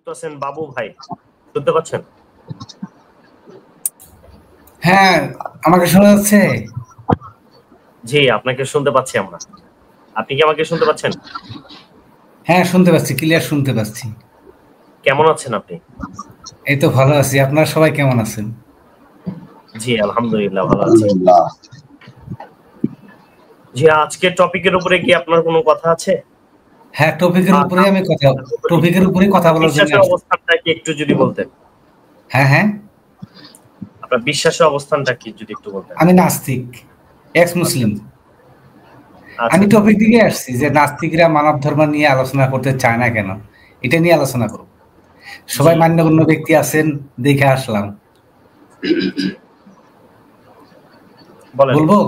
যুক্ত আছেন বাবু ভাই, শুনতে পাচ্ছেন? হ্যাঁ, আমাকে শোনা যাচ্ছে? জি, আপনাকে শুনতে পাচ্ছি আমরা। আপনি কি আমাকে শুনতে পাচ্ছেন? হ্যাঁ, শুনতে পাচ্ছি, ক্লিয়ার শুনতে পাচ্ছি। কেমন আছেন আপনি? এই তো ভালো আছি। আপনারা সবাই কেমন আছেন? জি, আলহামদুলিল্লাহ ভালো আছি। জি, আজকের টপিকের উপরে কি আপনার কোনো কথা আছে? হ্যাঁ, টপিকের উপরেই কথা বলার জন্য বিশ্বাসের আসছি। অবস্থানটা কি একটু যদি বলতেন? হ্যাঁ, হ্যাঁ। আপনার বিশ্বাসের অবস্থানটা কি যদি একটু বলতেন? আমি নাস্তিক, এক্স মুসলিম। আচ্ছা আমি টপিক দিকে আসছি যে নাস্তিকরা মানব ধর্ম নিয়ে আলোচনা করতে চায় না কেন, এটা নিয়ে আলোচনা করব। সবাই জি, মান্যগণ্য ব্যক্তি আছেন, দেখে আসলাম। বলেন। বলবো?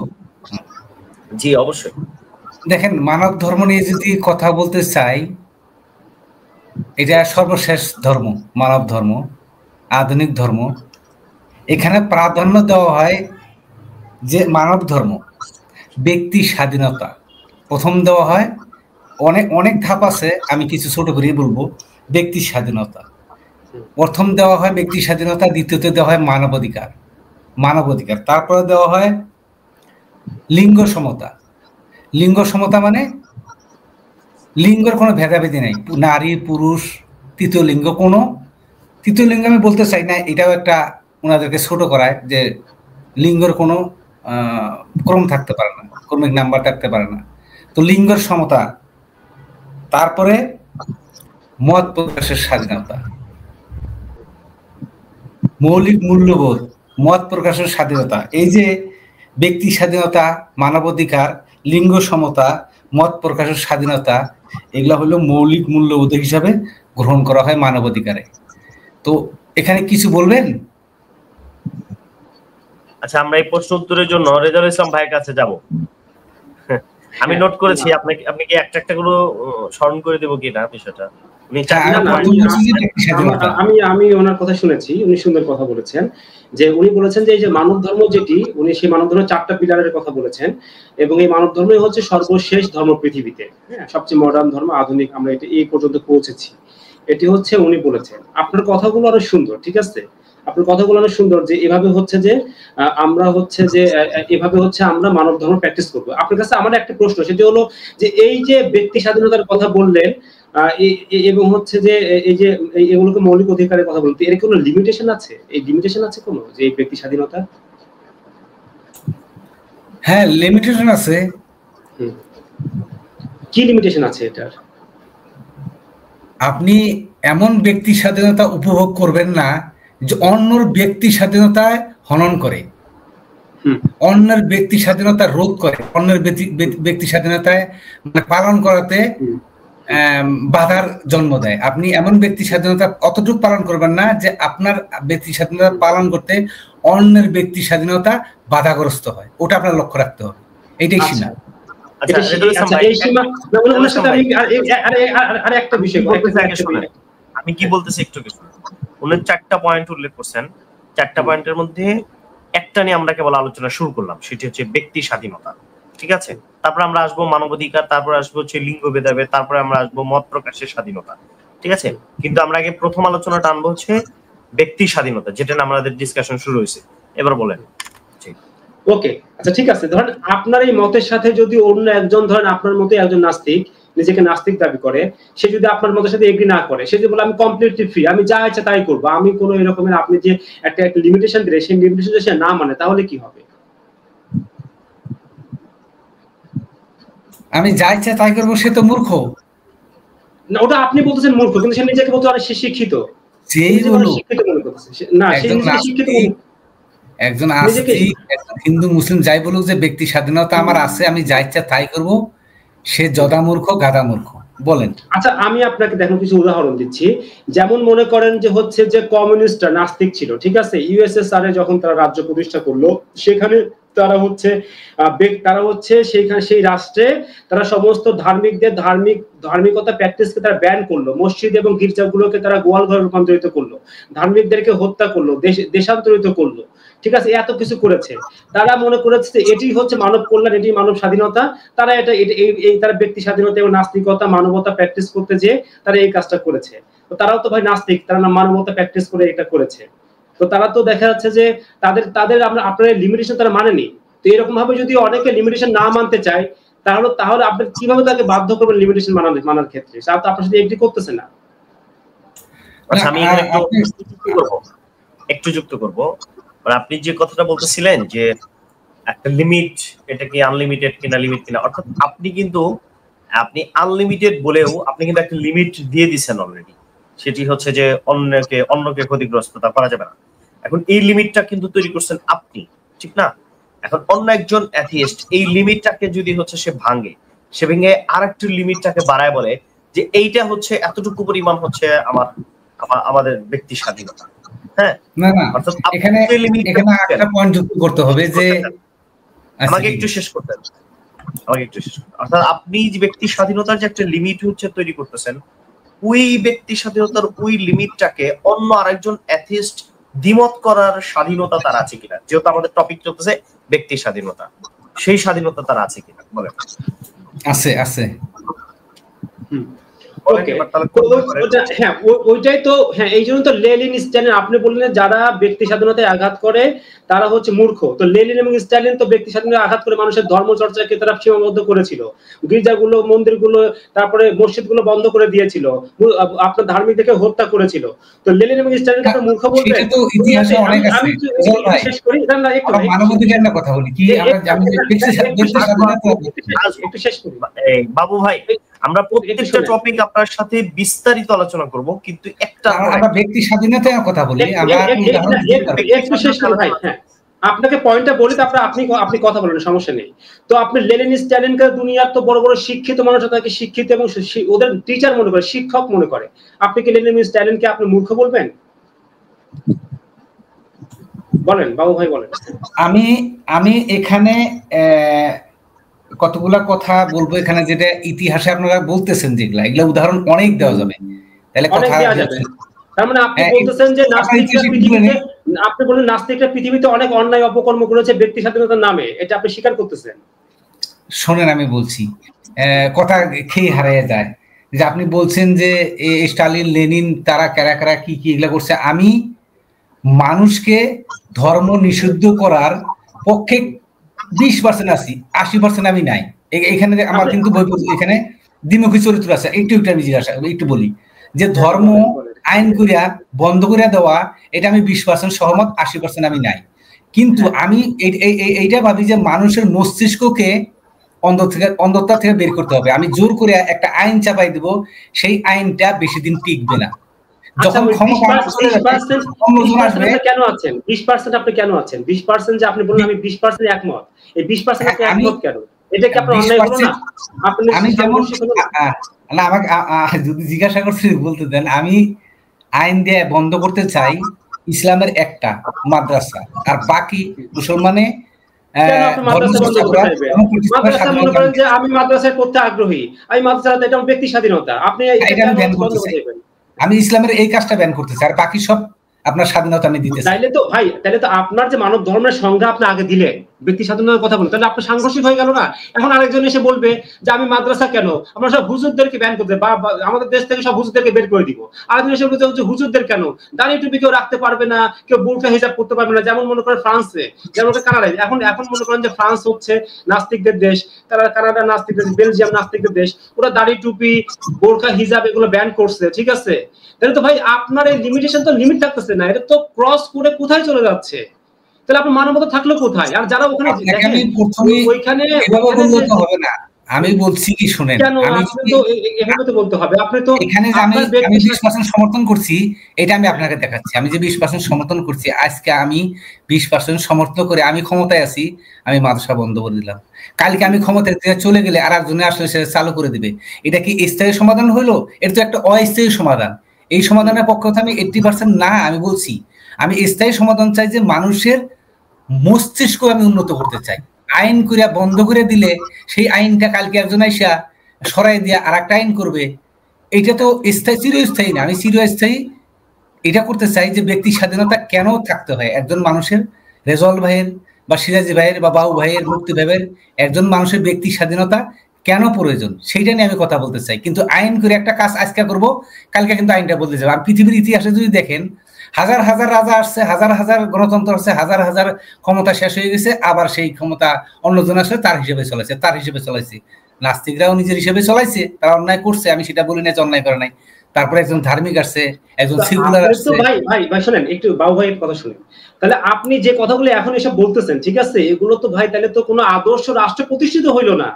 জি, অবশ্যই। দেখেন, মানব ধর্ম নিয়ে যদি কথা বলতে চাই, এটা সর্বশেষ ধর্ম, মানব ধর্ম, আধুনিক ধর্ম। এখানে প্রাধান্য দেওয়া হয় যে মানব ধর্ম, ব্যক্তি স্বাধীনতা প্রথম দেওয়া হয়। অনেক অনেক ধাপ আছে, আমি কিছু ছোট করে বলবো। ব্যক্তি স্বাধীনতা প্রথম দেওয়া হয়, ব্যক্তি স্বাধীনতা। দ্বিতীয়তে দেওয়া হয় মানবাধিকার, মানবাধিকার। তারপরে দেওয়া হয় লিঙ্গ সমতা। লিঙ্গ সমতা মানে লিঙ্গের কোনো ভেদাভেদি নাই, নারী পুরুষ তৃতীয় লিঙ্গ কোনো তৃতীয় লিঙ্গ আমি বলতে চাই না, এটাও একটা ওনাদেরকে ছোট করায় যে লিঙ্গের কোনো ক্রম থাকতে পারে না, ক্রমিক নাম্বার থাকতে পারে না। তো লিঙ্গের সমতা, তারপরে মত প্রকাশের স্বাধীনতা, মৌলিক মূল্যবোধ, মত প্রকাশের স্বাধীনতা। এই যে ব্যক্তি স্বাধীনতা, মানবাধিকার, লিঙ্গ সমতা, মত প্রকাশের স্বাধীনতা, এগুলো হলো মৌলিক মূল্যবোধ হিসাবে গ্রহণ করা হয় মানবাধিকারে। তো এখানে কিছু বলবেন? আচ্ছা, আমরা এই প্রশ্ন উত্তরের জন্য রেজাউল ইসলাম ভাইয়ের কাছে যাব। আমি নোট করেছি, আপনি কি একটা একটা করে স্মরণ করে দেবো কিনা বিষয়টা? আমি ওনার কথা শুনেছি, উনি সুন্দর কথা বলেছেন। যে উনি বলেছেন যে এই যে মানব ধর্ম যেটি, উনি সেই মানব ধর্মের 4টা পিলারের কথা বলেছেন, এবং এই মানব ধর্মই হচ্ছে সর্বশেষ ধর্ম পৃথিবীতে। হ্যাঁ, সবচেয়ে মডার্ন ধর্ম, আধুনিক, আমরা এটা এই পর্যন্ত পৌঁছেছি। এটি হচ্ছে উনি বলেছেন। আপনার কথাগুলো আরো সুন্দর, ঠিক আছে? আপনার কথাগুলো অনেক সুন্দর, যে এভাবে হচ্ছে যে আমরা হচ্ছে যে এভাবে হচ্ছে আমরা মানব ধর্ম প্র্যাকটিস করবো। আপনার কাছে আমার একটা প্রশ্ন, সেটি হলো যে এই যে ব্যক্তি স্বাধীনতার কথা বললেন, এবং হচ্ছে যে এই যে এগুলোকে মৌলিক অধিকারের কথা বলতে, এর কোনো লিমিটেশন আছে? এই লিমিটেশন আছে কোনো, যে এই ব্যক্তি স্বাধীনতা? হ্যাঁ, লিমিটেশন আছে। কি লিমিটেশন আছে এটার? আপনি এমন ব্যক্তি স্বাধীনতা উপভোগ করবেন না যে অন্যর ব্যক্তি স্বাধীনতায় হনন করে, অন্যের ব্যক্তি স্বাধীনতা রোধ করে, অন্যের ব্যক্তি স্বাধীনতায় পালন করাতে বাধার জন্ম দেয়। আপনি এমন ব্যক্তি স্বাধীনতা অতটুকু পালন করবেন না যে আপনার ব্যক্তি স্বাধীনতা পালন করতে অন্যের ব্যক্তি স্বাধীনতা বাধাগ্রস্ত হয়। ওটা আপনার লক্ষ্য রাখতে হবে, এইটাই সীমা। আমি কি বলতেছি একটু কিছু। উনি 4টা পয়েন্ট উল্লেখ করছেন, 4টা পয়েন্টের মধ্যে একটা নিয়ে আমরা কেবল আলোচনা শুরু করলাম, সেটি হচ্ছে ব্যক্তি স্বাধীনতা, ঠিক আছে? তারপর আমরা আসবো মানবাধিকার, তারপর আসবো হচ্ছে লিঙ্গ ভেদাভেদ, তারপরে আমরা আসবো মত প্রকাশের স্বাধীনতা, ঠিক আছে? কিন্তু আমরা আগে প্রথম আলোচনাটা আনবো হচ্ছে ব্যক্তি স্বাধীনতা, যেটা আমাদের ডিসকাশন শুরু হয়েছে। এবার বলেন। ওকে, আচ্ছা ঠিক আছে। ধরেন আপনার এই মতের সাথে যদি অন্য একজন, ধরেন আপনার মতে একজন নাস্তিক, নিজেকে নাস্তিক দাবি করে, সে যদি আপনার মতের সাথে এগ্রি না করে, সে যদি বলে আমি কমপ্লিটলি ফ্রি, আমি যা ইচ্ছা তাই করবো, আমি কোনো এরকমের, আপনি যে একটা লিমিটেশন দিলে সেই লিমিটেশন যদি সে না মানে, তাহলে কি হবে? আমি যা ইচ্ছা তাই করবো, সে তো মূর্খ। না, ওটা আপনি বলতেছেন মূর্খ, কিন্তু সে নিজেকে বলতে পারে সে শিক্ষিত। যেই বলো শিক্ষিত মনে করতেছে না, সে নিজেকে শিক্ষিত একজন আস্তিক, একজন হিন্দু মুসলিম যাই বলুক যে ব্যক্তি স্বাধীনতা আমার আছে, আমি যা ইচ্ছা তাই করব, সে জদা মূর্খ, গাদা মূর্খ। বলেন। আচ্ছা, আমি আপনাকে দেখুন কিছু উদাহরণ দিচ্ছি। যেমন মনে করেন যে হচ্ছে যে কমিউনিস্টরা নাস্তিক ছিল, ঠিক আছে? ইউএসএসআর এ যখন তারা রাজ্য প্রতিষ্ঠা করলো, সেখানে তারা হচ্ছে সেইখানে সেই রাষ্ট্রে তারা সমস্ত ধার্মিকদের ধার্মিকতা প্র্যাকটিসকে তারা ব্যান করলো, মসজিদ এবং গির্জাগুলোকে তারা গোয়ালঘরে রূপান্তরিত করলো, ধার্মিকদেরকে হত্যা করলো, দেশান্তরিত করলো, ঠিক আছে? এত কিছু করেছে। তারা মনে করেছে যে এটি হচ্ছে মানব কল্যাণ, এটি মানব স্বাধীনতা। তারা তারা ব্যক্তি স্বাধীনতা এবং নাস্তিকতা, মানবতা প্র্যাকটিস করতে যেয়ে তারা এই কাজটা করেছে। তো তারাও তো ভাই নাস্তিক, তারা মানবতা প্র্যাকটিস করে এটা করেছে। তো তারা তো দেখা যাচ্ছে যে তাদের আপনার লিমিটেশন তারা মানেনি। তো এরকম ভাবে যদি অনেকে লিমিটেশন না মানতে চায়, তাহলে আপনি কিভাবে তাকে বাধ্য করবেন লিমিটেশন মানার ক্ষেত্রে? তারা তো আপনার সাথে এগ্রি করতেছে না। আচ্ছা, আমি এখানে একটু যুক্ত করব। আপনি যে কথাটা বলতেছিলেন যে একটা লিমিট, এটা কি আনলিমিটেড কিনা লিমিট কিনা, অর্থাৎ আপনি আনলিমিটেড বলেও আপনি কিন্তু একটা লিমিট দিয়ে দিচ্ছেন অলরেডি। সেটি হচ্ছে যে অন্যকে ক্ষতিগ্রস্ততা করা যাবে না। এখন এই লিমিটটা কিন্তু তৈরি করছেন আপনি, ঠিক না? এখন অন্য একজন অ্যাথিস্ট এই লিমিটটাকে যদি হচ্ছে সে ভেঙে আরেকটু লিমিটটাকে বাড়ায় বলে যে এইটা হচ্ছে এতটুকু পরিমাণ হচ্ছে আমাদের ব্যক্তি স্বাধীনতা। হ্যাঁ, না না, এখানে একটা পয়েন্ট যুক্ত করতে হবে যে আমাকে একটু শেষ করতে হবে। অর্থাৎ আপনি যে ব্যক্তি স্বাধীনতার যে একটা লিমিট হচ্ছে তৈরি করতেছেন, ওই ব্যক্তি স্বাধীনতার ওই লিমিটটাকে অন্য আরেকজন অ্যাথিস্ট দ্বিমত করার স্বাধীনতা তার আছে কিনা, যেহেতু আমাদের টপিক চলতেছে ব্যক্তি স্বাধীনতা, সেই স্বাধীনতা তার আছে কিনা বলেন? আছে। ওইটাই তো। হ্যাঁ, এই জন্য তো লেনিন স্ট্যালিন, আপনি বললেন যারা ব্যক্তি স্বাধীনতায় আঘাত করে তারা হচ্ছে মূর্খ। তো লেনিন এবং স্ট্যালিন তো ব্যক্তি স্বাধীনতায় আঘাত করে মানুষের ধর্ম চর্চাকে তারা সীমাবদ্ধ করেছিল। গির্জাগুলো, মন্দিরগুলো, তারপরে মসজিদগুলো বন্ধ করে দিয়েছিল, আপনার ধার্মিকদেরকে হত্যা করেছিল। তো লেনিন এবং স্ট্যালিনকে তো মূর্খ বলবেন? সেটা তো ইতিহাসে অনেক আছে। আমি শেষ করি, মানবাধিকার না কথা বলি কি, একটু শেষ করি বাবু ভাই। আমরা প্রত্যেকটা টপিক আপনার সাথে বিস্তারিত আলোচনা করব, কিন্তু একটা আমরা ব্যক্তি স্বাধীনতার কথা বলি। একটু শেষ করি ভাই। হ্যাঁ, আপনাকে পয়েন্টটা বলি, তারপরে আপনি কথা বলেন, সমস্যা নেই। তো আপনি লেনিন স্ট্যালিনকে দুনিয়ার তো বড় বড় শিক্ষিত মানুষ তাকে শিক্ষিত এবং ওদের টিচার মনে করে, শিক্ষক মনে করে। আপনি কি লেনিন স্ট্যালিনকে আপনি মূর্খ বলবেন? বলেন বাবু ভাই, বলেন। আমি এখানে কতগুলা কথা বলবো এখানে, যেটা ইতিহাসে আপনারা বলতেছেন যেগুলা, এগুলা উদাহরণ অনেক দেওয়া যাবে। তাহলে কথা তার মানে আপনি বলতেছেন যে আপনি বলেন নাস্তিকরা পৃথিবীতে অনেক অন্যায় অপকর্ম করেছে ব্যক্তি স্বাধীনতার নামে, এটা আপনি স্বীকার করতেছেন? শোনেন, আমি বলছি, কথা খেয়ে হারিয়ে যায় যে আপনি বলছেন যে স্টালিন, লেনিন, তারা কারা কি এগুলা করছে। আমি মানুষকে ধর্ম নিষিদ্ধ করার পক্ষে 20% আছি, 80% আমি নাই। এখানে আমার কিন্তু এখানে দ্বিমুখী চরিত্র আছে। একটু আমি জিজ্ঞাসা একটু বলি যে ধর্ম আইন করিয়া বন্ধ করিয়া দেওয়া, এটা আমি 20% সহমত, 80% আমি নাই। কিন্তু আমি এইটা ভাবি যে মানুষের মস্তিষ্ককে অন্ধতা থেকে বের করতে হবে। আমি জোর করে একটা আইন চাপাই দিব, সেই আইনটা বেশি দিন টিকবে না। যখন কেন আছেন 20% আপনি কেন আছেন 20% যে আপনি বললেন আমি 20% একমত, এই 20% আপনি একমত কেন? এটা কি আপনার অন্যায় হলো না? আপনি আমি যেমন না, আমাকে যদি জিজ্ঞাসা করতে বলতে দেন, আমি আইন দিয়ে বন্ধ করতে চাই ইসলামের একটা মাদ্রাসা, আর বাকি মুসলমানে আমি মাদ্রাসায় পড়তে আগ্রহী, আমি মাদ্রাসা, এটা ব্যক্তি স্বাধীনতা, আপনি আমি ইসলামের এই কাজটা ব্যান করতে চাই, আর বাকি সব আপনার স্বাধীনতা আমি দিতে চাই। তাইলে তো আপনার যে মানব ধর্মের সংজ্ঞা আপনি আগে দিলেন, ব্যক্তি স্বাধীনতার কথা বলেন, তাহলে আপনার সাংঘর্ষিক হয়ে গেল না? এখন আরেকজন এসে বলবে যে আমি মাদ্রাসা কেন, আমরা সব হুজুরদেরকে ব্যান করতে, বা আমাদের দেশ থেকে সব হুজুরদেরকে বের করে দিব। আরেকজন এসে বলছে যে হুজুরদের কেন, দাঁড়িয়ে টুপি কেউ রাখতে পারবে না, কেউ বোরকা হিজাব করতে পারবে না, যেমন মনে করেন ফ্রান্সে, যেমন কানাডায়। এখন মনে করেন যে ফ্রান্স হচ্ছে নাস্তিকদের দেশ, তারা কানাডা নাস্তিকদের, বেলজিয়াম নাস্তিকদের দেশ, ওরা দাড়ি টুপি, বোরকা হিজাব এগুলো ব্যান করছে, ঠিক আছে? তাহলে তো ভাই আপনার এই লিমিটেশন তো লিমিট থাকতেছে না, এটা তো ক্রস করে কোথায় চলে যাচ্ছে? তাহলে আপনার মানবতা থাকলো কোথায়? আর যারা ওখানে ওইখানে হবে না, আমি বলছি কি শুনেন, এভাবে তো বলতে হবে। আপনি তো এখানে আমি 20% সমর্থন করছি, এটা আমি আপনাকে দেখাচ্ছি। আমি যে 20% সমর্থন করছি, আজকে আমি 20% সমর্থন করে আমি ক্ষমতায় আছি, আমি মাদ্রাসা বন্ধ করে দিলাম। কালকে আমি ক্ষমতায় চলে গেলে আর একজনে আসলে সে চালু করে দিবে। এটা কি স্থায়ী সমাধান হইলো? এটা তো একটা অস্থায়ী সমাধান। এই সমাধানের পক্ষে আমি 80% না, আমি বলছি আমি স্থায়ী সমাধান চাই, যে মানুষের মস্তিষ্ক আমি উন্নত করতে চাই। আইন করিয়া বন্ধ করে দিলে সেই আইনটা কালকে একজন আইসা সরাই দিয়া আর একটা আইন করবে, এটা তো স্থায়ী, চিরস্থায়ী না। আমি চিরস্থায়ী এটা করতে চাই যে ব্যক্তি স্বাধীনতা কেন থাকতে হয় একজন মানুষের, রেজল ভাইয়ের বা সিরাজি ভাইয়ের বা বাবু ভাইয়ের, মুক্তি ভাইয়ের, একজন মানুষের ব্যক্তি স্বাধীনতা কেন প্রয়োজন সেইটা নিয়ে আমি কথা বলতে চাই। কিন্তু আইন করে একটা কাজ আজকে করব, কালকে কিন্তু আইনটা বদলে যাবে। আর পৃথিবীর ইতিহাসে যদি দেখেন, হাজার হাজার রাজা আসছে, হাজার হাজার গণতন্ত্র আসছে, হাজার হাজার ক্ষমতা শেষ হয়ে গেছে, আবার সেই ক্ষমতা অন্যজন আসলে তার হিসেবে চলাইছে। নাস্তিকরাও নিজের হিসেবে চলাইছে, তারা অন্যায় করছে, আমি সেটা বলি না যে অন্যায় করে নাই। তারপরে একজন ধার্মিক আসছে, একজন সেকুলার আসছে। ভাই শোনেন একটু, বাবু ভাইয়ের কথা শুনেন। তাহলে আপনি যে কথাগুলো এখন এসব বলতেছেন, ঠিক আছে, এগুলো তো ভাই তাহলে তো কোনো আদর্শ রাষ্ট্র প্রতিষ্ঠিত হইলো না।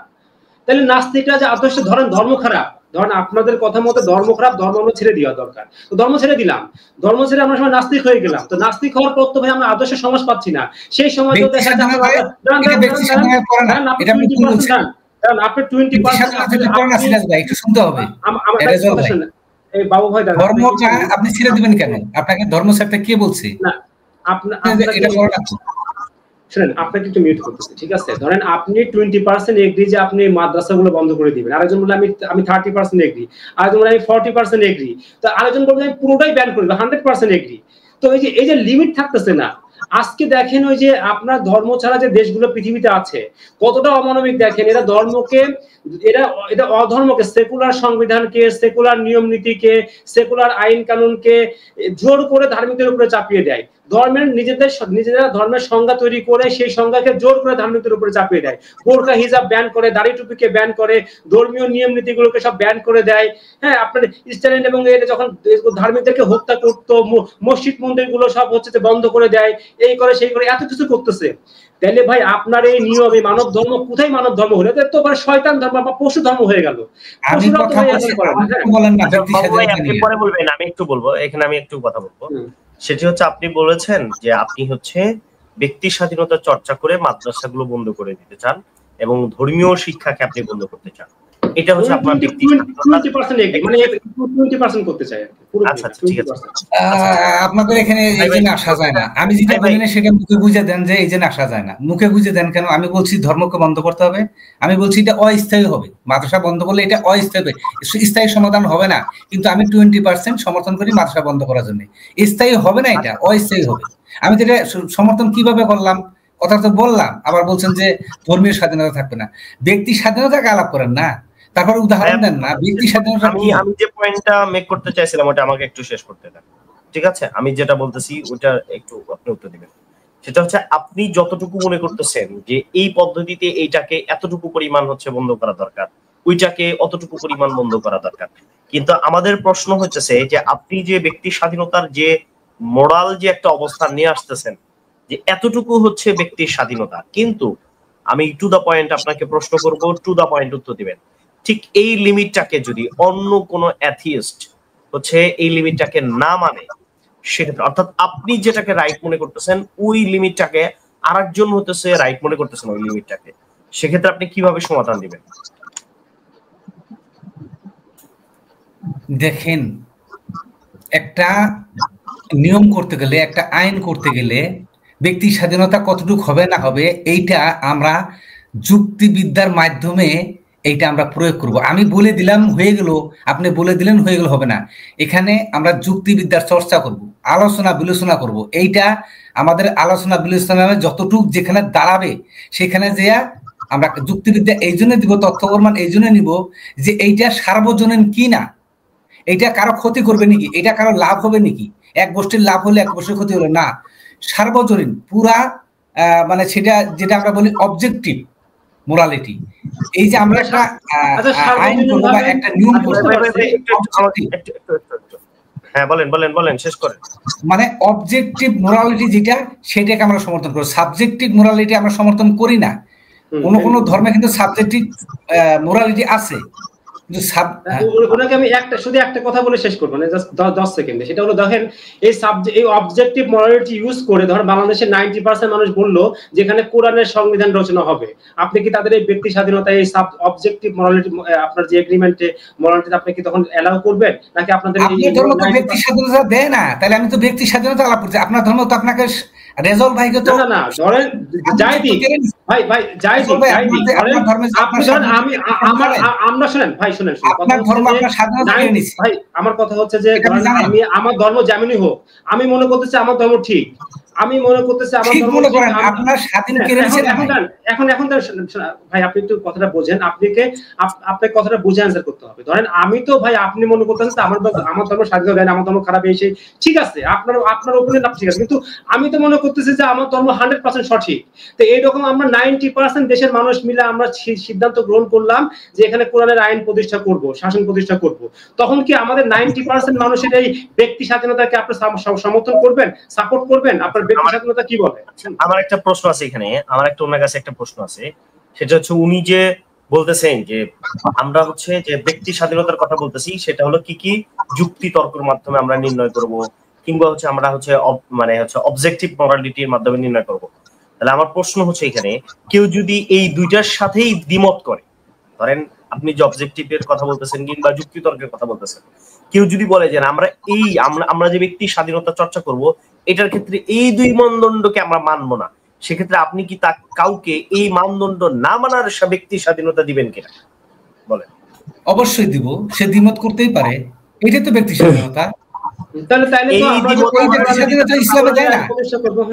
তাহলে নাস্তিকরা যে আদর্শ, ধরেন ধর্ম খারাপ, ধরেন আপনাদের কথা মতো ধর্ম খারাপ, ধর্ম আমরা ছেড়ে দেওয়া দরকার, তো ধর্ম ছেড়ে দিলাম, ধর্ম ছেড়ে আমরা সবাই নাস্তিক হয়ে গেলাম। তো নাস্তিক হওয়ার পর তো ভাই আমরা আদর্শ সমাজ পাচ্ছি না। সেই সময় তো দেখা যায় আপনি 20% এই বাবু ভাই ধর্মটা আপনি ছেড়ে দিবেন কেন? আপনাকে ধর্ম ছাড়তে কে বলছে? না এটা শুনেন, আপনাকে একটু মিউট করতেছি, ঠিক আছে। ধরেন আপনি 20% এগ্রি যে আপনি মাদ্রাসাগুলো বন্ধ করে দিবেন, আরেকজন বলে আমি 30% এগ্রি, আরেকজন বলে আমি 40% এগ্রি, তো আরেকজন বলবে আমি পুরোটাই ব্যান করে দেব, 100% এগ্রি। তো এই যে লিমিট থাকতেছে না। আজকে দেখেন ওই যে আপনার ধর্ম ছাড়া যে দেশগুলো পৃথিবীতে আছে কতটা অমানবিক দেখেন, এরা ধর্মকে, এটা অধর্মকে, সেকুলার সংবিধানকে, সেকুলার নিয়ম নীতিকে, সেকুলার আইন কানুনকে জোর করে ধার্মিকদের উপরে চাপিয়ে দেয়। ধর্মের নিজেরা ধর্মের সংজ্ঞা তৈরি করে সেই সংজ্ঞাকে জোর করে ধার্মিকদের উপরে চাপিয়ে দেয়। বোরকা হিজাব ব্যান করে, দাড়ি টুপিকে ব্যান করে, ধর্মীয় নিয়ম নীতিগুলোকে সব ব্যান করে দেয়। হ্যাঁ, আপনার স্টালিন এবং এটা যখন ধার্মিকদেরকে হত্যা করতো, মসজিদ মন্দিরগুলো সব হচ্ছে বন্ধ করে দেয়, এই করে সেই করে এত কিছু করতেছে। তাহলে ভাই আপনার এই নিয়ম, এই মানব ধর্ম কোথায় মানব ধর্ম হলো? এটা তো শয়তান ধর্ম বা পশু ধর্ম হয়ে গেল। পরে বলবেন, আমি একটু বলবো, এখানে আমি একটু কথা বলবো। সেটি হচ্ছে আপনি বলেছেন যে আপনি হচ্ছে ব্যক্তি স্বাধীনতা চর্চা করে মাদ্রাসাগুলো বন্ধ করে দিতে চান এবং ধর্মীয় শিক্ষাকে আপনি বন্ধ করতে চান। এটা হচ্ছে আপনার ব্যক্তি 20% করতে চাই। আচ্ছা ঠিক আছে, আপনাদের এখানে এই জন্য আসা যায় না। আমি যেটা বলি না সেটা মুখে বুঝে দেন যে এই জন্য আসা যায় না। মুখে বুঝে দেন কেন? আমি বলছি ধর্মকে বন্ধ করতে হবে, আমি বলছি এটা অস্থায়ী হবে। মাদ্রাসা বন্ধ করলে এটা অস্থায়ী হবে, স্থায়ী সমাধান হবে না। কিন্তু আমি 20% সমর্থন করি মাদ্রাসা বন্ধ করার জন্য। স্থায়ী হবে না, এটা অস্থায়ী হবে। আমি তো এটা সমর্থন কিভাবে করলাম? কথা তো বললাম, আবার বলছেন যে ধর্মীয় স্বাধীনতা থাকবে না। ব্যক্তি স্বাধীনতাকে আলাপ করেন না, তারপর উদাহরণ দেন না। ব্যক্তি স্বাধীনতা আমি যে পয়েন্টটা মেক করতে চাইছিলাম ওটা আমাকে একটু শেষ করতে দেন, ঠিক আছে? আমি যেটা বলতেছি ওটা একটু আপনি উত্তর দিবেন। সেটা হচ্ছে আপনি যতটুকু মনে করতেছেন যে এই পদ্ধতিতে এইটাকে এতটুকু পরিমাণ হচ্ছে বন্ধ করা দরকার, ওইটাকে অতটুকু পরিমাণ বন্ধ করা দরকার, কিন্তু আমাদের প্রশ্ন হচ্ছে যে আপনি যে ব্যক্তি স্বাধীনতার যে মোরাল যে একটা অবস্থান নিয়ে আসতেছেন যে এতটুকু হচ্ছে ব্যক্তির স্বাধীনতা, কিন্তু আমি টু দা পয়েন্ট আপনাকে প্রশ্ন করব, টু দা পয়েন্ট উত্তর দিবেন। ঠিক এই লিমিটটাকে যদি অন্য কোনো অ্যাথিস্ট হচ্ছে এই লিমিটটাকে না মানে, সেক্ষেত্রে অর্থাৎ আপনি যেটাকে রাইট মনে করতেছেন ওই লিমিটটাকে আরেকজন হতেছে রাইট মনে করতেছেন ওই লিমিটটাকে, সেক্ষেত্রে আপনি কিভাবে সমাধান দিবেন? দেখেন, একটা নিয়ম করতে গেলে, একটা আইন করতে গেলে ব্যক্তি স্বাধীনতা কতটুকু হবে না হবে এইটা আমরা যুক্তিবিদ্যার মাধ্যমে এইটা আমরা প্রয়োগ করব। আমি বলে দিলাম হয়ে গেল, আপনি বলে দিলেন হয়ে গেল, হবে না। এখানে আমরা যুক্তিবিদ্যার চর্চা করব, আলোচনা বিলোচনা করব। এইটা আমাদের আলোচনা বিলোচনা যতটুকু যেখানে দাঁড়াবে সেখানে যে আমরা যুক্তিবিদ্যা এই জন্য দিব, তথ্য প্রমাণ এই জন্য নিব যে এইটা সার্বজনীন কি না, এইটা কারো ক্ষতি করবে নাকি, এটা কারো লাভ হবে নাকি, এক গোষ্ঠীর লাভ হলে এক গোষ্ঠীর ক্ষতি হলো না, সার্বজনীন পুরা, মানে সেটা যেটা আমরা বলি অবজেক্টিভ মোরালিটি। এই যে আমরা একটা আইন করব বা একটা নিয়ম করব, হ্যাঁ বলেন শেষ করেন। মানে অবজেক্টিভ মোরালিটি যেটা, সেটাকে আমরা সমর্থন করি। সাবজেক্টিভ মোরালিটি আমরা সমর্থন করি না। কোন ধর্মে কিন্তু সাবজেক্টিভ মোরালিটি আছে। ওনাকে আমি শুধু একটা কথা বলে শেষ করবো, মানে জাস্ট 10 সেকেন্ডে। সেটা হলো, দেখেন এই অবজেক্টিভ মরালিটি ইউজ করে ধর বাংলাদেশের 90% মানুষ বললো যেখানে কোরআনের সংবিধান রচনা হবে, আপনি কি তাদের এই ব্যক্তি স্বাধীনতা, এই অবজেক্টিভ মরালিটি, আপনার যে এগ্রিমেন্টে মরালিটি, আপনি কি তখন এলাও করবেন নাকি আপনাদের ধর্ম তো ব্যক্তি স্বাধীনতা দেয় না? তাহলে আমি তো ব্যক্তি স্বাধীনতা আলাপ করছি। আপনার ধর্ম তো আপনাকে রেজল ভাইকে তো না ধরেন জায়েদি ভাই জায়েদি আপনি ধরেন আমরা শুনেন ভাই শুনেন আপনার ধর্ম আপনার স্বাধীনতা কেড়ে নিছে ভাই আমার কথা হচ্ছে যে আমি আমার ধর্ম যেমনই হোক আমি মনে করতেছি আমার ধর্ম ঠিক, আমি মনে করতেছি আমার ধর্ম ঠিক, আপনার স্বাধীন কেড়ে নিছে এখন ভাই আপনি একটু কথাটা বোঝেন, আপনাকে কথাটা বুঝে অ্যানসার করতে হবে। ধরেন আমি তো ভাই আপনি মনে করতেছেন আমার ধর্ম স্বাধীন দেয় না, আমার ধর্ম খারাপ এসে ঠিক আছে, আপনার ওপিনিয়ন ঠিক আছে, কিন্তু আমি তো মনে করতেছি যে আমার ধর্ম 100% সঠিক। তো এইরকম আমরা 90% দেশের মানুষ মিলে আমরা সিদ্ধান্ত গ্রহণ করলাম যে এখানে কোরআনের আইন প্রতিষ্ঠা করব, শাসন প্রতিষ্ঠা করব, তখন কি আমাদের 90% মানুষের এই ব্যক্তি স্বাধীনতাকে আপনি সমর্থন করবেন, সাপোর্ট করবেন? আপনার ব্যক্তি স্বাধীনতা কি বলে? আমার একটা প্রশ্ন আছে এখানে, আমার একটা ওনার কাছে একটা প্রশ্ন আছে, সেটা হচ্ছে উনি যে বলতেছেন যে আমরা হচ্ছে যে ব্যক্তি স্বাধীনতার কথা বলতেছি, সেটা হলো কি কি যুক্তি তর্কের মাধ্যমে আমরা নির্ণয় করব, কিংবা হচ্ছে আমরা হচ্ছে মানে হচ্ছে অবজেক্টিভ মরালিটির মাধ্যমে নির্ণয় করব। তাহলে আমার প্রশ্ন হচ্ছে এখানে, কেউ যদি এই দুইটার সাথেই দ্বিমত করে, ধরেন আপনি যে অবজেক্টিভের কথা বলতেছেন কিংবা যুক্তি তর্কের কথা বলতেছেন, কেউ যদি বলে যে আমরা যে ব্যক্তি স্বাধীনতা চর্চা করব, এটার ক্ষেত্রে এই দুই মানদণ্ডকে আমরা মানবো না, সেক্ষেত্রে আপনি কি কাউকে এই মানদণ্ড না মানার ব্যক্তি স্বাধীনতা দিবেন কিনা বলেন? অবশ্যই দিব, সে দ্বিমত করতেই পারে, এটাই তো ব্যক্তি স্বাধীনতা।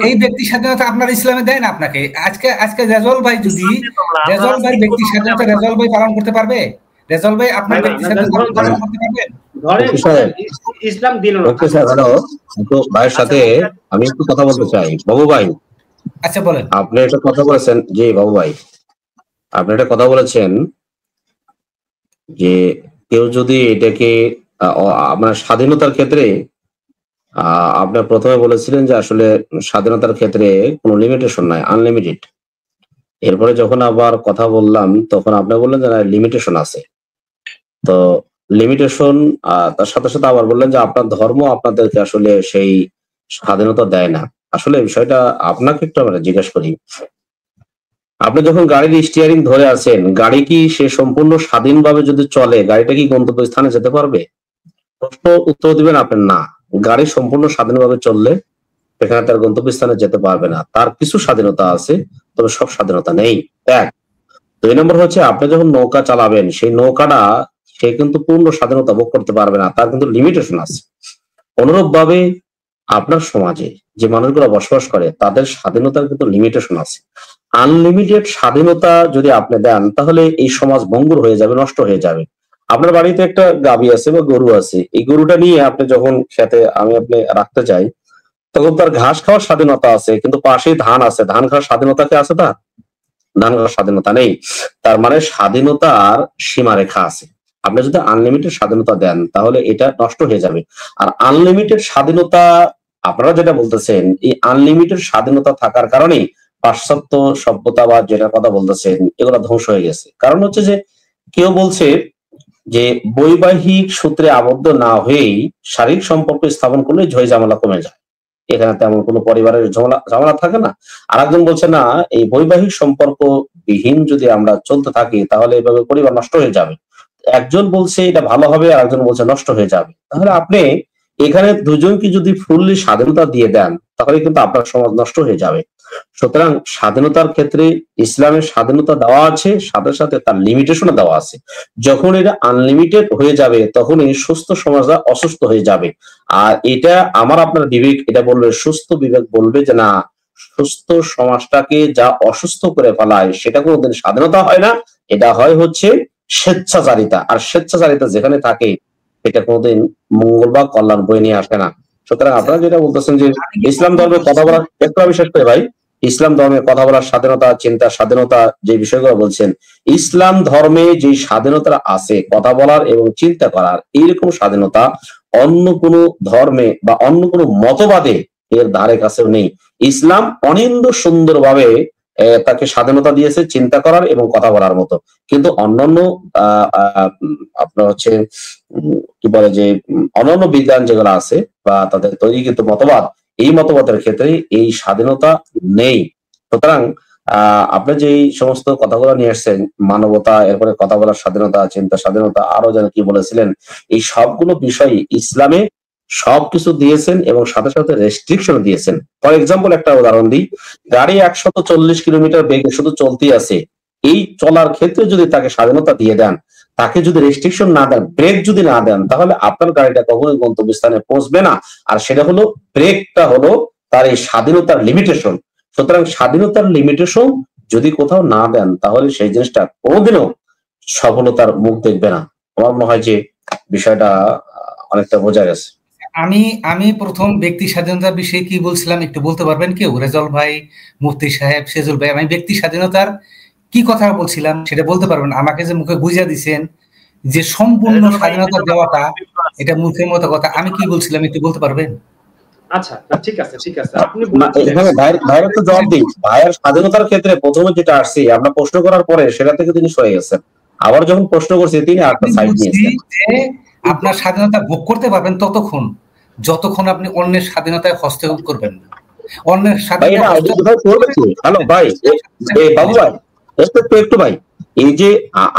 এই ব্যক্তি স্বাধীনতা আপনার ইসলামে দেয় না আপনাকে। আজকে রেজল ভাই যদি রেজল ভাই ব্যক্তি স্বাধীনতা রেজল ভাই পালন করতে পারবে? রেজল ভাই আপনার ব্যক্তি স্বাধীনতা পালন করতে পারবেন? ইসলাম দিল না। ওকে স্যার, হ্যালো, তো ভাইয়ের সাথে আমি একটু কথা বলতে চাই। বাবু ভাই, আচ্ছা বলেন। আপনি একটা কথা বলেছেন, জি বাবু ভাই, আপনি একটা কথা বলেছেন যে কেউ যদি এটাকে আপনার স্বাধীনতার ক্ষেত্রে আপনার প্রথমে বলেছিলেন যে আসলে স্বাধীনতার ক্ষেত্রে কোনো লিমিটেশন নাই, আনলিমিটেড। এরপরে যখন আবার কথা বললাম তখন আপনি বললেন যে লিমিটেশন আছে। তো লিমিটেশন তার সাথে সাথে আবার বললেন যে আপনার ধর্ম আপনাদেরকে আসলে সেই স্বাধীনতা দেয় না। আসলে বিষয়টা আপনাকে একটু আমরা জিজ্ঞেস করি, আপনি যখন গাড়ির স্টিয়ারিং ধরে আছেন, গাড়ি কি সে সম্পূর্ণ স্বাধীনভাবে যদি চলে, গাড়িটা কি গন্তব্য স্থানে যেতে পারবে? প্রশ্ন উত্তর দিবেন আপনি না। গাড়ি সম্পূর্ণ স্বাধীনভাবে চললে সেখানে তার গন্তব্য স্থানে যেতে পারবে না। তার কিছু স্বাধীনতা আছে, তবে সব স্বাধীনতা নেই। এক। 2 নম্বর হচ্ছে আপনি যখন নৌকা চালাবেন, সেই নৌকাটা সে কিন্তু পূর্ণ স্বাধীনতা ভোগ করতে পারবে না, তার কিন্তু লিমিটেশন আছে। অনুরূপ ভাবে আপনার সমাজে যে মানুষগুলো বসবাস করে তাদের স্বাধীনতার কিন্তু লিমিটেশন আছে। আনলিমিটেড স্বাধীনতা যদি আপনি দেন তাহলে এই সমাজ ভঙ্গুর হয়ে যাবে, নষ্ট হয়ে যাবে। আপনার বাড়িতে একটা গাভী আছে বা গরু আছে, এই গরুটা নিয়ে আপনি যখন খেতে আপনি রাখতে চাই, তখন তার ঘাস খাওয়ার স্বাধীনতা আছে, কিন্তু পাশেই ধান আছে, ধান খাওয়ার স্বাধীনতা কি আছে? তার ধান খাওয়ার স্বাধীনতা নেই। তার মানে স্বাধীনতার সীমারেখা আছে। আপনি যদি আনলিমিটেড স্বাধীনতা দেন তাহলে এটা নষ্ট হয়ে যাবে। আর আনলিমিটেড স্বাধীনতা আপনারা যেটা বলতেছেন, এই আনলিমিটেড স্বাধীনতা থাকার কারণে পাশ্চাত্য সভ্যতাবাদ যেটা কথা বলতেছেন এগুলো ধ্বংস হয়ে গেছে। কারণ হচ্ছে যে কেউ বলছে যে বৈবাহিক সূত্রে আবদ্ধ না হয়েই শারীরিক সম্পর্ক স্থাপন করলে ঝয় ঝামেলা কমে যায়, এখানে তেমন কোনো পরিবারের ঝামেলা থাকে না। আর একজন বলছে না, এই বৈবাহিক সম্পর্ক বিহীন যদি আমরা চলতে থাকি তাহলে এভাবে পরিবার নষ্ট হয়ে যাবে। একজন বলছে এটা ভালো হবে, আর একজন বলছে নষ্ট হয়ে যাবে। তাহলে আপনি এখানে দুজনকে যদি ফুললি স্বাধীনতা দিয়ে দেন তাহলে কিন্তু আপনার সমাজ নষ্ট হয়ে যাবে। সুতরাং স্বাধীনতার ক্ষেত্রে ইসলামের স্বাধীনতা দেওয়া আছে, সাথে সাথে তার লিমিটেশনও দেওয়া আছে। যখন এটা আনলিমিটেড হয়ে যাবে তখনই সুস্থ সমাজটা অসুস্থ হয়ে যাবে। আর এটা আমার আপনার বিবেক এটা বলবে, সুস্থ বিবেক বলবে যে না, সুস্থ সমাজটাকে যা অসুস্থ করে ফেলায় সেটা কোনোদিন স্বাধীনতা হয় না, এটা হয় হচ্ছে স্বেচ্ছাচারিতা। আর স্বেচ্ছাচারিতা যেখানে থাকে এটা কোনোদিন মঙ্গল বা কল্যাণ বয়ে নিয়ে আসে না। সুতরাং আপনারা যেটা বলতেছেন যে ইসলাম ধর্মের কথা বলার, একটু আমি শেষ করি ভাই, ইসলাম ধর্মে কথা বলার স্বাধীনতা, চিন্তার স্বাধীনতা, যে বিষয়গুলো বলছেন, ইসলাম ধর্মে যে স্বাধীনতা আছে কথা বলার এবং চিন্তা করার, এইরকম স্বাধীনতা অন্য কোনো ধর্মে বা অন্য কোনো মতবাদে এর ধারে কাছেও নেই। ইসলাম অনিন্দ সুন্দরভাবে তাকে স্বাধীনতা দিয়েছে চিন্তা করার এবং কথা বলার মতো। কিন্তু অন্যান্য আপনার হচ্ছে কি বলে যে অন্যান্য বিজ্ঞান যেগুলো আছে বা তাদের তৈরিকৃত মতবাদ, এই মতবাদের ক্ষেত্রে এই স্বাধীনতা নেই। সুতরাং আপনি যে সমস্ত কথাগুলো নিয়ে আসছেন, মানবতা, এরপরে কথা বলার স্বাধীনতা, চিন্তা স্বাধীনতা, আরো যেন কি বলেছিলেন, এই সবগুলো বিষয় ইসলামে সবকিছু দিয়েছেন এবং সাথে সাথে রেস্ট্রিকশন দিয়েছেন। ফর এক্সাম্পল একটা উদাহরণ দিই, গাড়ি 140 কিলোমিটার বেগে শুধু চলতে আছে, এই চলার ক্ষেত্রে যদি তাকে স্বাধীনতা দিয়ে দেন, তাকে যদি রেস্ট্রিকশন না দেন, ব্রেক যদি না দেন, তাহলে আপনার গাড়িটা কখনোই গন্তব্যস্থানে পৌঁছবে না। আর সেটা হলো ব্রেকটা হলো তার এই স্বাধীনতার লিমিটেশন। সুতরাং স্বাধীনতার লিমিটেশন যদি কোথাও না দেন, তাহলে সেই জিনিসটা কোনোদিনও সফলতার মুখ দেখবে না। আমার মনে হয় যে বিষয়টা অনেকটা বোঝা গেছে। আমি প্রথম ব্যক্তি স্বাধীনতার বিষয়ে কি বলছিলাম একটু বলতে পারবেন কেউ? রেজাউল ভাই, মুফতি সাহেব, সেজুল ভাই, আমি ব্যক্তি স্বাধীনতার কি কথা বলছিলাম সেটা বলতে পারবেন? আমাকে যে মুখে বুঝিয়ে দিচ্ছেন যে সম্পূর্ণ স্বাধীনতা দেওয়াটা এটা মুখের মতো কথা, আমি কি বলছিলাম একটু বলতে পারবেন? আচ্ছা, ঠিক আছে আপনি এখানে ভাইয়ের তো জবাব দিই। ভাইয়ের স্বাধীনতার ক্ষেত্রে প্রথমে যেটা আসছে, আমরা প্রশ্ন করার পরে সেটা থেকে তিনি সরে গেছেন, আবার যখন প্রশ্ন করছে তিনি একটা সাইড নিয়েছেন। আপনার স্বাধীনতা ভোগ করতে পারবেন ততক্ষণ যতক্ষণ আপনি অন্যের স্বাধীনতায় হস্তক্ষেপ করবেন না। অন্যের স্বাধীনতা হ্যালো ভাই, বাবু ভাই একটু ভাই, এই যে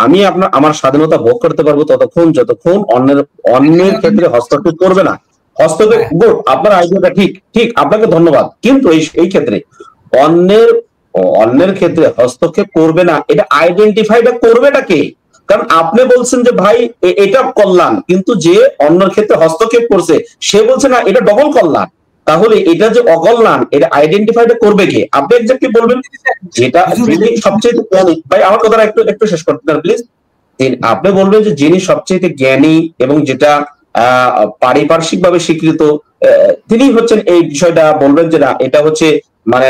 আমি আমার স্বাধীনতা ভোগ করতে পারবো ততক্ষণ যতক্ষণ অন্যের ক্ষেত্রে হস্তক্ষেপ করবে না। হস্তক্ষেপ গুড, আপনার আইডিয়াটা ঠিক, আপনাকে ধন্যবাদ। কিন্তু এই ক্ষেত্রে অন্যের ক্ষেত্রে হস্তক্ষেপ করবে না, এটা আইডেন্টিফাইটা করবেটা কে? কারণ আপনি বলছেন যে ভাই এটা কল্যাণ, কিন্তু যে অন্যের ক্ষেত্রে হস্তক্ষেপ করছে সে বলছে না এটা ডবল কল্যাণ। তাহলে এটা যে অকল্যাণ, এটা আইডেন্টিফাইটা করবে কে? আপনি এক্স্যাক্টলি বলবেন যেটা যিনি সবচেয়ে জ্ঞানী। ভাই আমার কথাটা একটু শেষ করতে পারেন প্লিজ। আপনি বলবেন যে যিনি সবচেয়ে জ্ঞানী এবং যেটা পারিপার্শ্বিক ভাবে স্বীকৃত, তিনি হচ্ছেন এই বিষয়টা বলবেন যে না এটা হচ্ছে মানে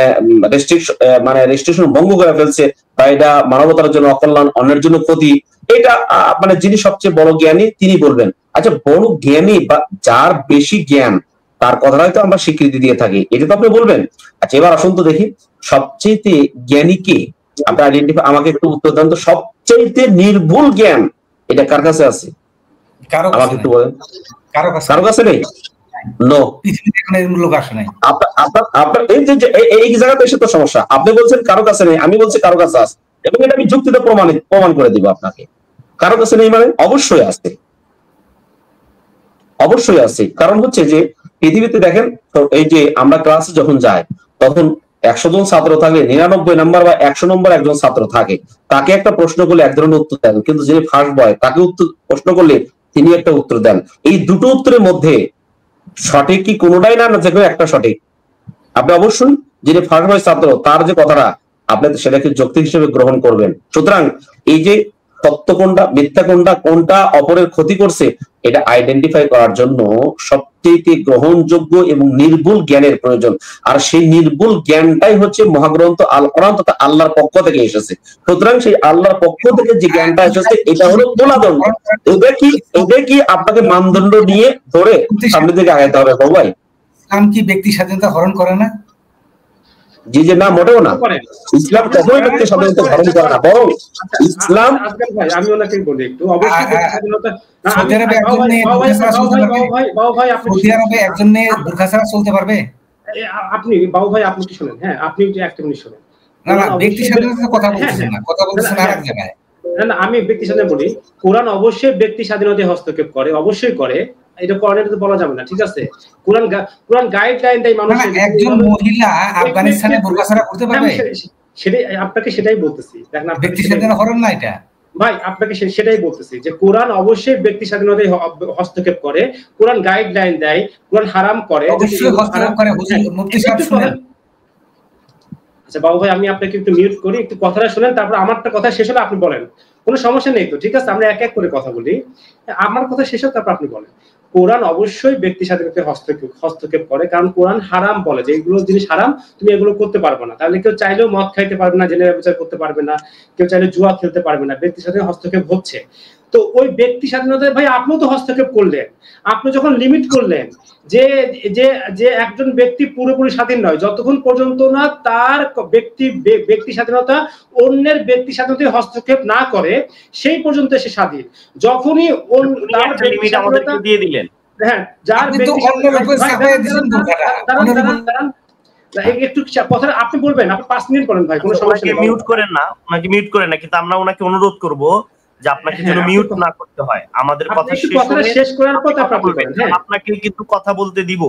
রেস্ট্রিকশন ভঙ্গ করে ফেলছে, বা এটা মানবতার জন্য অকল্যাণ, অন্যের জন্য ক্ষতি। এটা মানে যিনি সবচেয়ে বড় জ্ঞানী তিনি বলবেন। আচ্ছা, বড় জ্ঞানী বা যার বেশি জ্ঞান তার কথাটাই তো আমরা স্বীকৃতি দিয়ে থাকি, এটা তো আপনি বলবেন। আচ্ছা, এবার আসুন তো দেখি সবচেয়ে জ্ঞানী কে? আপনি আইডেন্টিফাই, আমাকে একটু উত্তর দেন তো। সবচেয়ে নির্ভুল জ্ঞান এটা কার কাছে আছে? আমাকে একটু বলেন। কারো কাছে নেই? নো, লোক আসে নাই। আপনার এই জায়গাতে এসে তো সমস্যা। আপনি বলছেন কারো কাছে নেই, আমি বলছি কারো কাছে আছে, এবং এটা আমি যুক্তিতে প্রমাণ করে দিব আপনাকে। কারো কাছে নেই মানে অবশ্যই আছে, অবশ্যই আছে। কারণ হচ্ছে যে পৃথিবীতে দেখেন তো, এই যে আমরা ক্লাসে যখন যাই তখন 100 জন ছাত্র থাকলে 99 নম্বর বা 100 নম্বর একজন ছাত্র থাকে। তাকে একটা প্রশ্ন করলে এক ধরনের উত্তর দেন, কিন্তু যিনি ফার্স্ট বয় তাকে প্রশ্ন করলে তিনি একটা উত্তর দেন। এই দুটো উত্তরের মধ্যে সঠিক কি কোনোটাই না, যে কোনো একটা সঠিক? আপনি অবশ্যই যিনি ফার্স্ট বয় ছাত্র তার যে কথাটা আপনি সেটাকে যৌক্তিক হিসেবে গ্রহণ করবেন। সুতরাং এই যে সত্য কোনটা, মিথ্যা কোনটা, কোনটা অপরের ক্ষতি করছে, এটা আইডেন্টিফাই করার জন্য সবচেয়ে গ্রহণযোগ্য এবং নির্ভুল জ্ঞানের প্রয়োজন। আর সেই নির্ভুল জ্ঞানটাই হচ্ছে মহাগ্রন্থ আল কোরআন তথা আল্লাহর পক্ষ থেকে এসেছে। সুতরাং সেই আল্লাহর পক্ষ থেকে যে জ্ঞানটা এসেছে এটা হলো মানদণ্ড। এটা কি আপনাকে মানদণ্ড নিয়ে ধরে সামনের দিকে আগাইতে হবে ভাই? ইসলাম কি ব্যক্তি স্বাধীনতা হরণ করে না? জি যে না, মোটেও না। ইসলাম কখনোই ব্যক্তি স্বাধীনতা হরণ করে না, বরং ইসলাম। ভাই আমি ওনাকে বলি একটু, অবশ্যই ব্যক্তি স্বাধীনতা। সৌদি আরবে একজন মেয়ে বোরকা ছাড়া চলতে পারবে? আপনি বাবু ভাই আপনি কি শুনেন? হ্যাঁ, আপনি একটা মিনিট শুনেন। না না, ব্যক্তি স্বাধীনতার কথা বলছেন না, কথা বলছেন আরেক জায়গায়। না, আমি ব্যক্তি স্বাধীনতা বলি। কোরআন অবশ্যই ব্যক্তি স্বাধীনতায় হস্তক্ষেপ করে, অবশ্যই করে। এটা কোরআনে তো বলা যাবে না, ঠিক আছে? কোরআন গাইডলাইন দেয় মানুষ। একজন মহিলা আফগানিস্তানে বোরকা ছাড়া করতে পারবে? সেটাই আপনাকে সেটাই বলতেছি। দেখেন, ব্যক্তি স্বাধীনতা হরণ না এটা ভাই, আপনাকে সেটাই বলতেছি যে কোরআন অবশ্যই ব্যক্তি স্বাধীনতায় হস্তক্ষেপ করে, কোরআন গাইডলাইন দেয়, কোরআন হারাম করে, অবশ্যই হস্তক্ষেপ করে। হুজুর মুফতি সাহেব শুনেন। আচ্ছা বাবু ভাই, আমি আপনাকে একটু মিউট করি, একটু কথাটা শুনেন, তারপর আমারটা কথা শেষ হলে আপনি বলেন। কোনো সমস্যা নেই তো, ঠিক আছে? আমরা এক এক করে কথা বলি। আমার কথা শেষ হোক, তারপর আপনি বলেন। কোরআন অবশ্যই ব্যক্তি স্বাধীনতায় হস্তক্ষেপ করে, কারণ কোরআন হারাম বলে যে এগুলো জিনিস হারাম, তুমি এগুলো করতে পারবে না। তাহলে কেউ চাইলেও মদ খাইতে পারবে না, জেনে ব্যবচার করতে পারবে না, কেউ চাইলে জুয়া খেলতে পারবে না। ব্যক্তি স্বাধীনতায় হস্তক্ষেপ হচ্ছে। তো ওই ব্যক্তি স্বাধীনতায় ভাই আপনিও তো হস্তক্ষেপ করলেন। আপনি যখন লিমিট করলেন যে যে যে একজন ব্যক্তি পুরোপুরি স্বাধীন নয় যতক্ষণ পর্যন্ত না তার ব্যক্তি স্বাধীনতা অন্যের ব্যক্তি স্বাধীনতায় হস্তক্ষেপ না করে, সেই পর্যন্ত সে স্বাধীন। যখনই তার লিমিট আমাদেরকে দিয়ে দিলেন। হ্যাঁ, যার ব্যক্তি একটু কথা আপনি বলবেন, আপনি 5 মিনিট করেন ভাই, কোনো সমস্যা নেই। মিউট করেন না, ওনাকে মিউট করেন না, কিন্তু আমরা ওনাকে অনুরোধ করব যে আপনাকে যেন মিউট না করতে হয়, আমাদের কথা শেষ করার পর তারপর আপনি বলেন। হ্যাঁ, আপনাকে কিন্তু কথা বলতে দিব,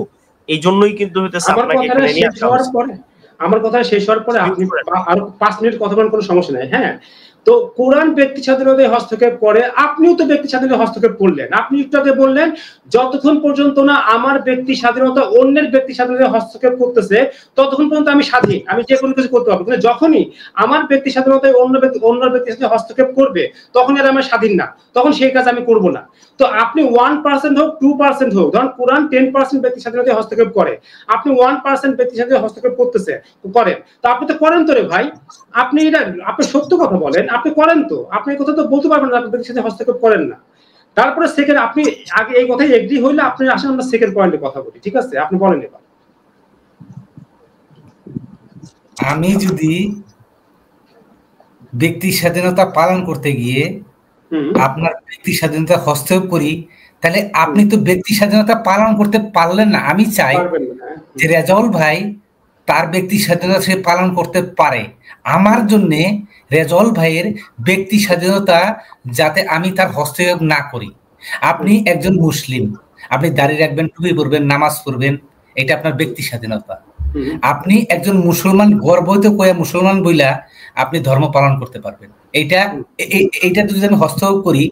এই জন্যই কিন্তু হইতেছে আপনাকে এখানে নিয়ে আসা হয়েছে। আমার কথা শেষ হওয়ার পরে আপনি আরো 5 মিনিট কথা বলার কোনো সমস্যা নাই। হ্যাঁ, তো কোরআন ব্যক্তি স্বাধীনতায় হস্তক্ষেপ করে, আপনিও তো ব্যক্তি স্বাধীনতায় হস্তক্ষেপ করলেন। আপনি একটু আগে বললেন যতক্ষণ পর্যন্ত না আমার ব্যক্তি স্বাধীনতা অন্যের ব্যক্তি স্বাধীনতায় হস্তক্ষেপ করতেছে ততক্ষণ পর্যন্ত আমি স্বাধীন, আমি যে কোনো কিছু করতে পারবো। কিন্তু যখনই আমার ব্যক্তি স্বাধীনতায় অন্য ব্যক্তি স্বাধীনতায় হস্তক্ষেপ করবে তখন আর আমি স্বাধীন না, তখন সেই কাজ আমি করব না। তো আপনি 1% হোক 2% হোক, ধরুন কোরআন 10% ব্যক্তি স্বাধীনতায় হস্তক্ষেপ করে, আপনি 1% ব্যক্তি স্বাধীনতায় হস্তক্ষেপ করেন, তো আপনি তো করেন তো রে ভাই, আপনি এটা আপনি সত্য কথা বলেন, আপনি করেন তো, আপনি এই কথা তো বলতে পারবেন না আপনি ব্যক্তির সাথে হস্তক্ষেপ করেন না। তারপরে সেকেন্ড আপনি আগে এই কথাই এগ্রি হইলে আপনি আসেন আমরা সেকেন্ড পয়েন্টে কথা বলি, ঠিক আছে? আপনি বলেন এবার। আমি যদি ব্যক্তি স্বাধীনতা পালন করতে গিয়ে আপনার ব্যক্তি স্বাধীনতা হস্তক্ষেপ করি, তাহলে আপনি তো ব্যক্তি স্বাধীনতা পালন করতে পারলেন না। আমি চাই যে রেজাউল ভাই তার ব্যক্তি স্বাধীনতা সে পালন করতে পারে, আমার জন্য রেজাউল ভাইয়ের ব্যক্তি স্বাধীনতা যাতে আমি তার হস্তক্ষেপ না করি। আপনি একজন মুসলিম, আপনি দাঁড়িয়ে রাখবেন, টুপি পরবেন, নামাজ পড়বেন, এটা আপনার ব্যক্তি স্বাধীনতা। আপনি একজন মুসলমান গর্বহীত কয়ে মুসলমান বইলা আপনি ধর্ম পালন করতে পারবেন। এইটা যদি আমি হস্তক্ষেপ করি,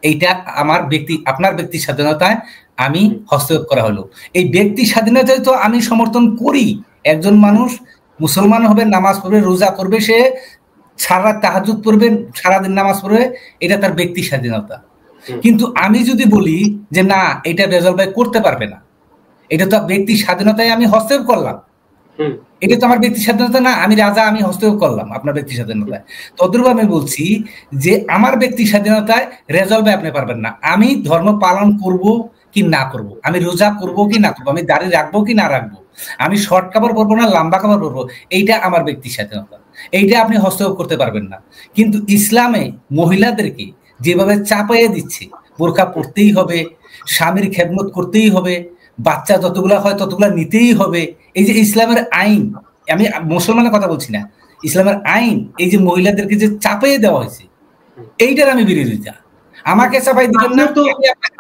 এইটা আমার ব্যক্তি আপনার ব্যক্তি স্বাধীনতায় আমি হস্তক্ষেপ করা হলো। এই ব্যক্তি স্বাধীনতায় তো আমি সমর্থন করি। একজন মানুষ মুসলমান হবে, নামাজ পড়বে, রোজা করবে, সে সারা রাত তাহাজ্জুদ পড়বে, সারাদিন নামাজ পড়বে, এটা তার ব্যক্তি স্বাধীনতা। কিন্তু আমি যদি বলি যে না, এটা রেজাউল ভাই করতে পারবে না, এটা তো ব্যক্তি স্বাধীনতায় আমি হস্তক্ষেপ করলাম, এটা তো আমার ব্যক্তি স্বাধীনতা না, আমি রাজা, আমি হস্তক্ষেপ করলাম আপনার ব্যক্তি স্বাধীনতায়। তদ্রূপ আমি বলছি যে আমার ব্যক্তি স্বাধীনতায় রেজাউল ভাই আপনি পারবেন না। আমি ধর্ম পালন করব কি না করব, আমি রোজা করব কি না করবো, আমি দাড়ি রাখবো কি না রাখবো, আমি শর্ট কাপড় পরবো না লম্বা কাপড় পরবো, এইটা আমার ব্যক্তি স্বাধীনতা, এইটা আপনি হস্তক্ষেপ করতে পারবেন না। কিন্তু ইসলামে মহিলাদেরকে যেভাবে চাপাইয়ে দিচ্ছে, বোরকা পরতেই হবে, স্বামীর খেদমত করতেই হবে, বাচ্চা যতগুলা হয় ততগুলা নিতেই হবে, এই যে ইসলামের আইন, আমি মুসলমানের কথা বলছি না, ইসলামের আইন এই যে মহিলাদেরকে যে চাপাইয়ে দেওয়া হয়েছে, এইটার আমি বিরোধিতা। আমাকে চাপাই দিবেন না।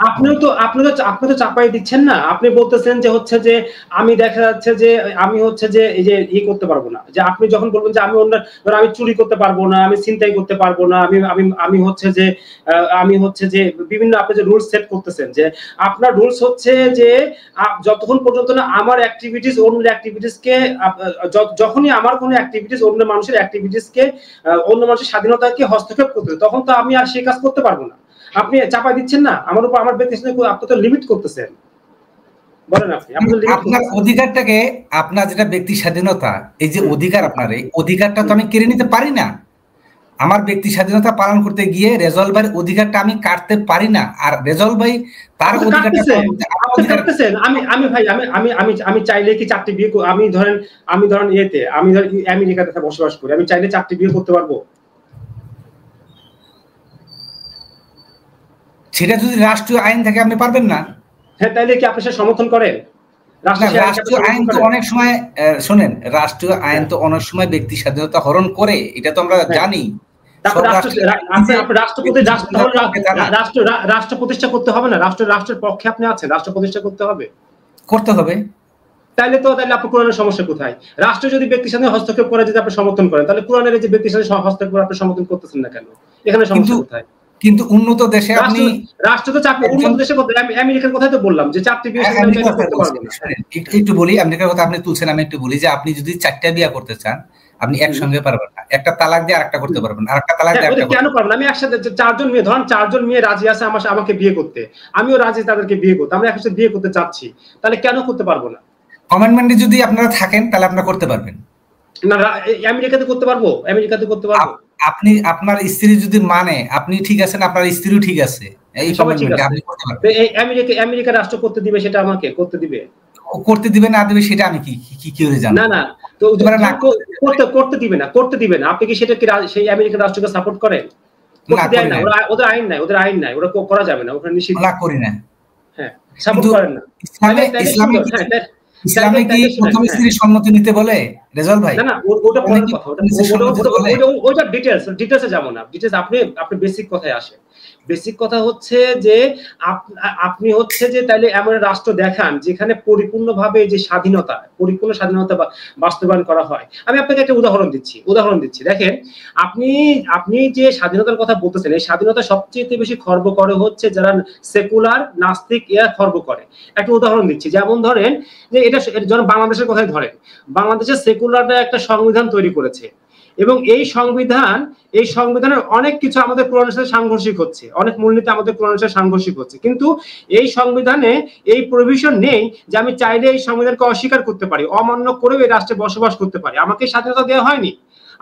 আপনি তো চাপাই দিচ্ছেন না, আপনি বলতেছেন যে হচ্ছে যে আমি দেখা যাচ্ছে যে আমি হচ্ছে যে এই যে ই করতে পারবো না, যে আপনি যখন বলবেন যে আমি অন্য আমি চুরি করতে পারবো না, আমি ছিনতাই করতে পারবো না, আমি হচ্ছে যে বিভিন্ন আপনি যে রুলস সেট করতেছেন, যে আপনার রুলস হচ্ছে যে যতক্ষণ পর্যন্ত না আমার অ্যাক্টিভিটিস অন্য অ্যাক্টিভিটিসকে, যখনই আমার কোনো অ্যাক্টিভিটিস অন্য মানুষের অ্যাক্টিভিটিসকে, অন্য মানুষের স্বাধীনতাকে হস্তক্ষেপ করতে, তখন তো আমি আর সেই কাজ করতে পারবো না। আপনি চাপাই দিচ্ছেন না আমার উপর, আমার ব্যক্তি স্বাধীনতা আপনি তো লিমিট করতেছেন। বলেন আপনি আপনার অধিকারটাকে, আপনার যেটা ব্যক্তি স্বাধীনতা, এই যে অধিকার, আপনার এই অধিকারটা তো আমি কেড়ে নিতে পারি না। আমার ব্যক্তি স্বাধীনতা পালন করতে গিয়ে রেজাউল ভাইয়ের অধিকারটা আমি কাটতে পারি না, আর রেজাউল ভাই তার অধিকারটা কাটতেছেন। আমি ভাই আমি চাইলে কি 4টি বিয়ে, আমি ধরেন ইয়েতে, আমি ধরেন আমেরিকাতে বসবাস করি, আমি চাইলে 4টি বিয়ে করতে পারবো? সেটা যদি রাষ্ট্রীয় আইন থাকে আপনি পারবেন না। হ্যাঁ, তাইলে কি আপনি সেটা সমর্থন করেন? রাষ্ট্রীয় আইন তো অনেক সময়, শোনেন, রাষ্ট্রীয় আইন তো অনেক সময় ব্যক্তি স্বাধীনতা হরণ করে, এটা তো আমরা জানি। রাষ্ট্র প্রতিষ্ঠা করতে হবে না? রাষ্ট্রের পক্ষে আপনি আছেন, রাষ্ট্র প্রতিষ্ঠা করতে হবে। তাহলে আপনি কোরআনের সমস্যা কোথায়? রাষ্ট্র যদি ব্যক্তি স্বাধীনতা হস্তক্ষেপ করে যদি আপনি সমর্থন করেন, তাহলে কোরআনের যে ব্যক্তি স্বাধীনতা হস্তক্ষেপ করে আপনি সমর্থন করতেছেন না কেন? এখানে সমস্যা কোথায়? কিন্তু উন্নত দেশে আপনি রাষ্ট্র তো চাপ, উন্নত দেশে আমেরিকার কথাই তো বললাম যে 4টি বিয়ে করতে পারবেন না। একটু বলি, আমেরিকার কথা আপনি তুলছেন, আমি একটু বলি যে আপনি যদি 4টা বিয়ে করতে চান আপনি একসঙ্গে পারবেন না, একটা তালাক দিয়ে আরেকটা করতে পারবেন, আরেকটা তালাক দিয়ে আরেকটা কেন পারবেন? আমি একসাথে 4জন মেয়ে, ধরেন 4জন মেয়ে রাজি আছে আমাকে বিয়ে করতে, আমিও রাজি তাদেরকে বিয়ে করতে, আমরা একসাথে বিয়ে করতে চাচ্ছি, তাহলে কেন করতে পারবো না? কমিটমেন্টে যদি আপনারা থাকেন তাহলে আপনারা করতে পারবেন না। আমেরিকাতে করতে পারবো, আমেরিকাতে করতে পারবো। আপনি আপনার স্ত্রী যদি মানে আপনি ঠিক আছেন, আপনার স্ত্রীও ঠিক আছে, এই কমিটমেন্টে আপনি করতে পারবেন। আমেরিকা রাষ্ট্র করতে দিবে, সেটা আমাকে করতে দিবে, করতে দিবে না দিবে সেটা আমি কি করে জানবো? না তো করতে দিবে না। আপনি কি সেটা কি সেই আমেরিকান রাষ্ট্রকে সাপোর্ট করেন? ওদের আইন নাই, ওরা করা যাবে না, ওখানে নিষিদ্ধ। না, করি না। হ্যাঁ, সাপোর্ট করেন না। ইসলামে কি প্রথম স্ত্রীর সম্মতি নিতে বলে রেজাল ভাই? না ওটা পরের কথা, ওটা ডিটেলসে যাব না। ডিটেলস আপনি বেসিক কথায় আসেন। বেসিক কথা হচ্ছে যে আপনি হচ্ছে যে তাইলে এমন রাষ্ট্র দেখান যেখানে পরিপূর্ণভাবে যে পরিপূর্ণ স্বাধীনতা বাস্তবায়ন করা হয়। আমি আপনাকে একটা উদাহরণ দিচ্ছি। দেখেন, আপনি যে স্বাধীনতার কথা বলতেছেন, এই স্বাধীনতা সবচেয়ে বেশি খর্ব করে হচ্ছে যারা সেকুলার নাস্তিক, এরা খর্ব করে। একটা উদাহরণ দিচ্ছি, যেমন ধরেন যে এটা যখন বাংলাদেশের কথাই ধরেন, বাংলাদেশের সেকুলাররা একটা সংবিধান তৈরি করেছে, এবং এই সংবিধানের অনেক কিছু আমাদের কোরআনের সাথে সাংঘর্ষিক হচ্ছে, অনেক মূলনীতি আমাদের কোরআনের সাথে সাংঘর্ষিক হচ্ছে, কিন্তু এই সংবিধানে এই প্রভিশন নেই যে আমি চাইলে এই সংবিধানকে অস্বীকার করতে পারি, অমান্য করেও এই রাষ্ট্রে বসবাস করতে পারি। আমাকে স্বাধীনতা দেওয়া হয়নি,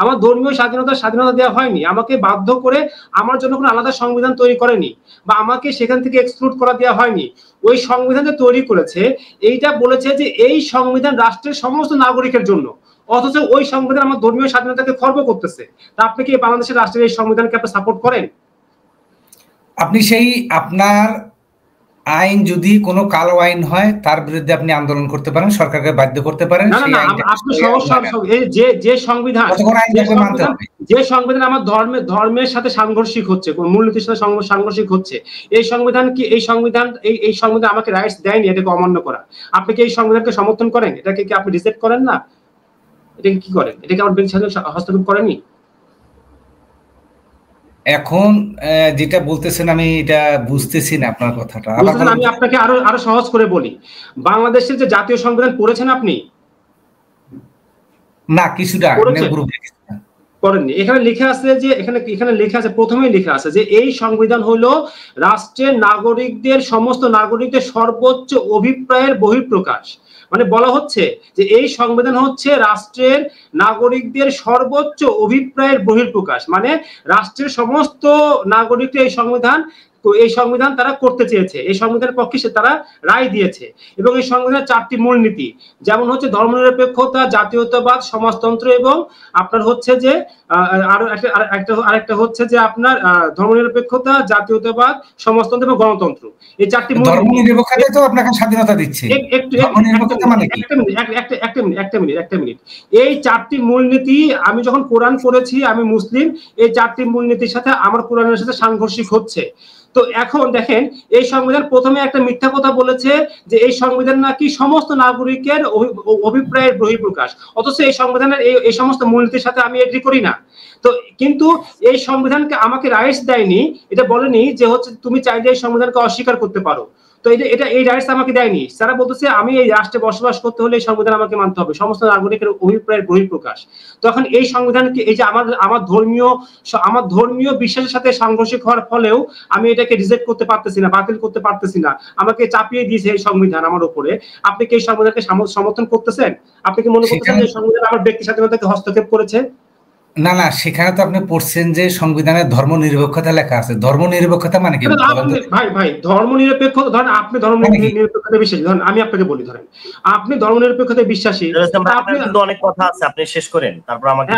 আমার ধর্মীয় স্বাধীনতা দেওয়া হয়নি, আমাকে বাধ্য করে আমার জন্য কোনো আলাদা সংবিধান তৈরি করেনি, বা আমাকে সেখান থেকে এক্সক্লুড করা দেওয়া হয়নি। ওই সংবিধান যে তৈরি করেছে, এইটা বলেছে যে এই সংবিধান রাষ্ট্রের সমস্ত নাগরিকের জন্য, অথচ ওই সংবিধান আমার ধর্মীয় স্বাধীনতাকে খর্ব করতেছে। তা আপনি কি বাংলাদেশের রাষ্ট্রের এই সংবিধানকে আপনি সাপোর্ট করেন? আপনি আপনার আইন যদি কোনো কালো আইন হয়, তার বিরুদ্ধে আপনি আন্দোলন করতে পারেন, সরকারকে বাধ্য করতে পারেন। আপনি যে সংবিধান আমার ধর্মের সাথে সাংঘর্ষিক হচ্ছে, কোন মূলনীতির সাথে সাংঘর্ষিক হচ্ছে, এই সংবিধান আমাকে রাইটস দেয়নি এটাকে অমান্য করা। আপনি কি এই সংবিধানকে সমর্থন করেন? এটাকে কি আপনি রিজেক্ট করেন না? এটাকে কি করেন? এটাকে আমার ব্যক্তি স্বাধীনতা হস্তক্ষেপ করেনি? এখন যেটা বলতেছেন আমি এটা বুঝতেছি না আপনার কথাটা। আমি আপনাকে আরো সহজ করে বলি, বাংলাদেশের যে জাতীয় সংবিধান পড়েছেন আপনি? না, কিছুটা পড়েননি। এখানে লেখা আছে যে প্রথমেই লেখা আছে যে এই সংবিধান হলো রাষ্ট্রের সমস্ত নাগরিকদের সর্বোচ্চ অভিপ্রায়ের বহিঃপ্রকাশ। মানে বলা হচ্ছে যে এই সংবিধান হচ্ছে রাষ্ট্রের নাগরিকদের সর্বোচ্চ অভিপ্রায়ের বহিঃপ্রকাশ, মানে রাষ্ট্রের সমস্ত নাগরিকদের এই সংবিধান তারা করতে চেয়েছে, এই সংবিধানের পক্ষে তারা রায় দিয়েছে। এবং এই সংবিধানের 4টি মূলনীতি, যেমন হচ্ছে ধর্মনিরপেক্ষতা, জাতীয়তাবাদ, সমাজতন্ত্র, এবং আপনার হচ্ছে যে আরেকটা হচ্ছে যে আপনার ধর্মনিরপেক্ষতা, জাতীয়তাবাদ, সমাজতন্ত্র এবং গণতন্ত্র। এই 4টি ধর্মনিরপেক্ষতা তো আপনাকে স্বাধীনতা দিচ্ছে। একটা মিনিট। এই 4টি মূলনীতি, আমি যখন কোরআন পড়েছি, আমি মুসলিম, এই 4টি মূলনীতির সাথে আমার কোরআনের সাথে সাংঘর্ষিক হচ্ছে। তো এখন দেখেন, এই সংবিধান প্রথমে একটা মিথ্যা কথা বলেছে যে এই সংবিধান নাকি সমস্ত নাগরিকের অভিপ্রায়ের বহিঃপ্রকাশ, অথচ এই সংবিধানের এই সমস্ত মূলনীতির সাথে আমি এগ্রি করি না। তো কিন্তু এই সংবিধানকে আমাকে রাইটস দেয়নি, এটা বলেনি যে হচ্ছে তুমি চাইলে এই সংবিধানকে অস্বীকার করতে পারো। তো এই রাইটস আমাকে দেয়নি। তারা বলতেছে আমি এই রাষ্ট্রে বসবাস করতে হলে এই সংবিধান আমাকে মানতে হবে, সমস্ত নাগরিকের অভিপ্রায়ের বহিঃপ্রকাশ। তখন এই সংবিধানকে, এই যে আমার ধর্মীয় বিশ্বাসের সাথে সাংঘর্ষিক হওয়ার ফলেও আমি এটাকে রিজেক্ট করতে পারতেছি না, বাতিল করতে পারতেছি না, আমাকে চাপিয়ে দিয়েছে এই সংবিধান আমার উপরে। আপনি কি এই সংবিধানকে সমর্থন করতেছেন? আপনি কি মনে করতেছেন যে সংবিধান আমার ব্যক্তি স্বাধীনতাকে হস্তক্ষেপ করেছে? না, সেখানে তো আপনি পড়ছেন যে সংবিধানে ধর্মনিরপেক্ষতা লেখা আছে। ধর্মনিরপেক্ষতা মানে কি? ভাই ধর্মনিরপেক্ষতা, ধরেন আপনি ধর্মনিরপেক্ষতায় বিশ্বাসী, ধরেন আমি আপনাকে বলি, ধরেন আপনি ধর্মনিরপেক্ষতায় বিশ্বাসী, আপনি কিন্তু অনেক কথা আছে, আপনি শেষ করেন, তারপর আমাকে।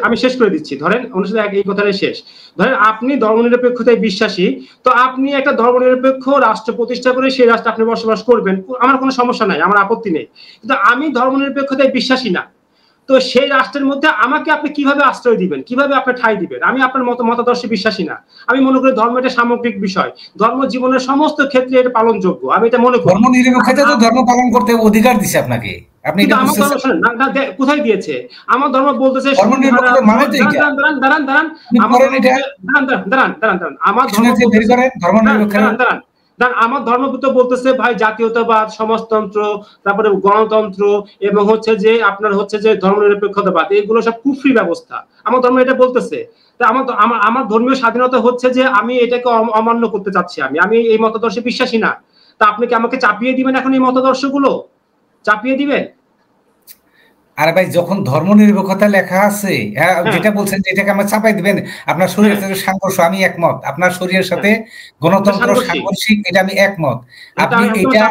আমি শেষ করে দিচ্ছি। ধরেন অনুসারে এই কথাটাই শেষ। ধরেন আপনি ধর্মনিরপেক্ষতায় বিশ্বাসী, তো আপনি একটা ধর্মনিরপেক্ষ রাষ্ট্র প্রতিষ্ঠা করে সেই রাষ্ট্রে আপনি বসবাস করবেন, আমার কোনো সমস্যা নাই, আমার আপত্তি নেই। কিন্তু আমি ধর্মনিরপেক্ষতায় বিশ্বাসী না, তো সেই রাষ্ট্রের মধ্যে আমাকে আপনি কিভাবে আশ্রয় দিবেন, কিভাবে আপনি ঠাঁই দিবেন? আমি আপনার মতাদর্শে বিশ্বাসী না। আমি মনে করি ধর্ম এটা সামগ্রিক বিষয়, ধর্ম জীবনের সমস্ত ক্ষেত্রে এটা পালনযোগ্য, আমি এটা মনে করি। ধর্মনিরপেক্ষতা তো ধর্ম পালন করতে অধিকার দিছে আপনাকে, আপনি এটা বুঝছেন না? কোথায় দিয়েছে? আমার ধর্ম বলতেছে আমার ধর্মপুত্র বলতেছে ভাই জাতীয়তাবাদ, সমাজতন্ত্র, তারপরে গণতন্ত্র, এবং হচ্ছে যে আপনার হচ্ছে যে ধর্মনিরপেক্ষতাবাদ, এগুলো সব কুফরি ব্যবস্থা। আমার ধর্ম এটা বলতেছে। তা আমার ধর্মীয় স্বাধীনতা হচ্ছে যে আমি এটাকে অমান্য করতে চাচ্ছি, আমি এই মতাদর্শে বিশ্বাসী না। তা আপনি কি আমাকে চাপিয়ে দিবেন এখন এই মতাদর্শগুলো? চাপিয়ে দিবেন? আরে ভাই, যখন ধর্মনিরপেক্ষতা লেখা আছে, যেটা বলছেন যে এটাকে আমার চাপাই দিবেন, আপনার শরীরের সাথে সাংঘর্ষ, আমি একমত। আপনার শরীরের সাথে গণতন্ত্র সাংঘর্ষিক, এটা আমি একমত। আপনি এটা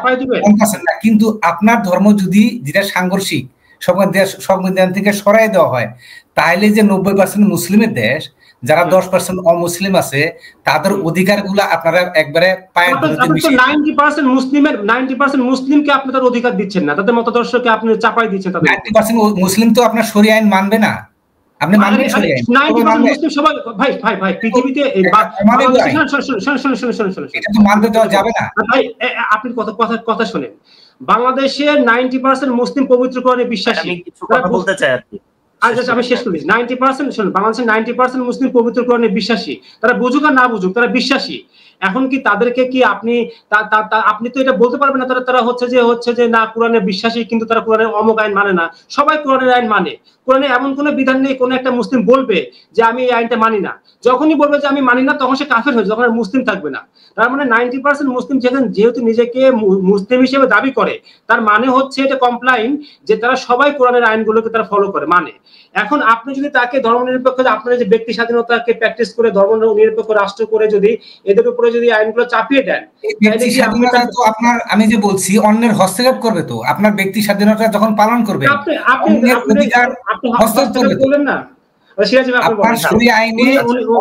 বলতেছেন না, কিন্তু আপনার ধর্ম যদি যেটা সাংঘর্ষিক সংবিধান থেকে সরাই দেওয়া হয়, তাহলে যে 90% মুসলিমের দেশ, যারা 10% অমুসলিম আছে তাদের অধিকারগুলো আপনারা একবারে পায়ের ধরে 90% মুসলিমের 90% মুসলিমকে আপনি তার অধিকার দিচ্ছেন না, তাদের মতাদর্শকে আপনি চাপাই দিচ্ছেন। তাদের 90% মুসলিম তো আপনার শরিয়া আইন মানবে না, আপনি মানবেন শরিয়া আইন? 90% মুসলিম সবাই ভাই পৃথিবীতে এটা তো মানতে দেওয়া যাবে না ভাই। আপনি কথা শুনেন, বাংলাদেশের 90% মুসলিম পবিত্র কোরআনে বিশ্বাসী। আমি কিছু কথা বলতে চাই আর কি, আমি শেষ করি। 90% শুনুন, বাংলাদেশের 90% মুসলিম পবিত্র কোরআনে বিশ্বাসী, তারা বুঝুক আর না বুঝুক তারা বিশ্বাসী। এখন কি তাদেরকে কি আপনি আপনি তো এটা বলতে পারবেন না তারা হচ্ছে যে না কোরআনের বিশ্বাসী কিন্তু তারা কোরআনের অমুক আইন মানে না। সবাই কোরআনের আইন মানে। কোরআনে এমন কোনো বিধান নেই কোন একটা মুসলিম বলবে যে আমি এই আইনটা মানি না। যখনই বলবে যে আমি মানি না তখন সে কাফের হয়ে, যখন মুসলিম থাকবে না। তার মানে 90% মুসলিম যেহেতু নিজেকে মুসলিম হিসেবে দাবি করে, তার মানে হচ্ছে এটা কমপ্লাইন যে তারা সবাই কোরআনের আইনগুলোকে তারা ফলো করে মানে। এখন আপনি যদি তাকে ধর্মনিরপেক্ষ, আপনার যে ব্যক্তি স্বাধীনতাকে প্র্যাকটিস করে ধর্মনিরপেক্ষ রাষ্ট্র করে যদি এদের উপরে যদি আইনগুলো চাপিয়ে দেন, ব্যক্তি স্বাধীনতা তো আপনার, আমি যে বলছি অন্যের হস্তক্ষেপ করবে, তো আপনার ব্যক্তি স্বাধীনতা যখন পালন করবে অন্যের অধিকার হস্তক্ষেপ করবে বলেন না। আপনার শরিয়া আইনে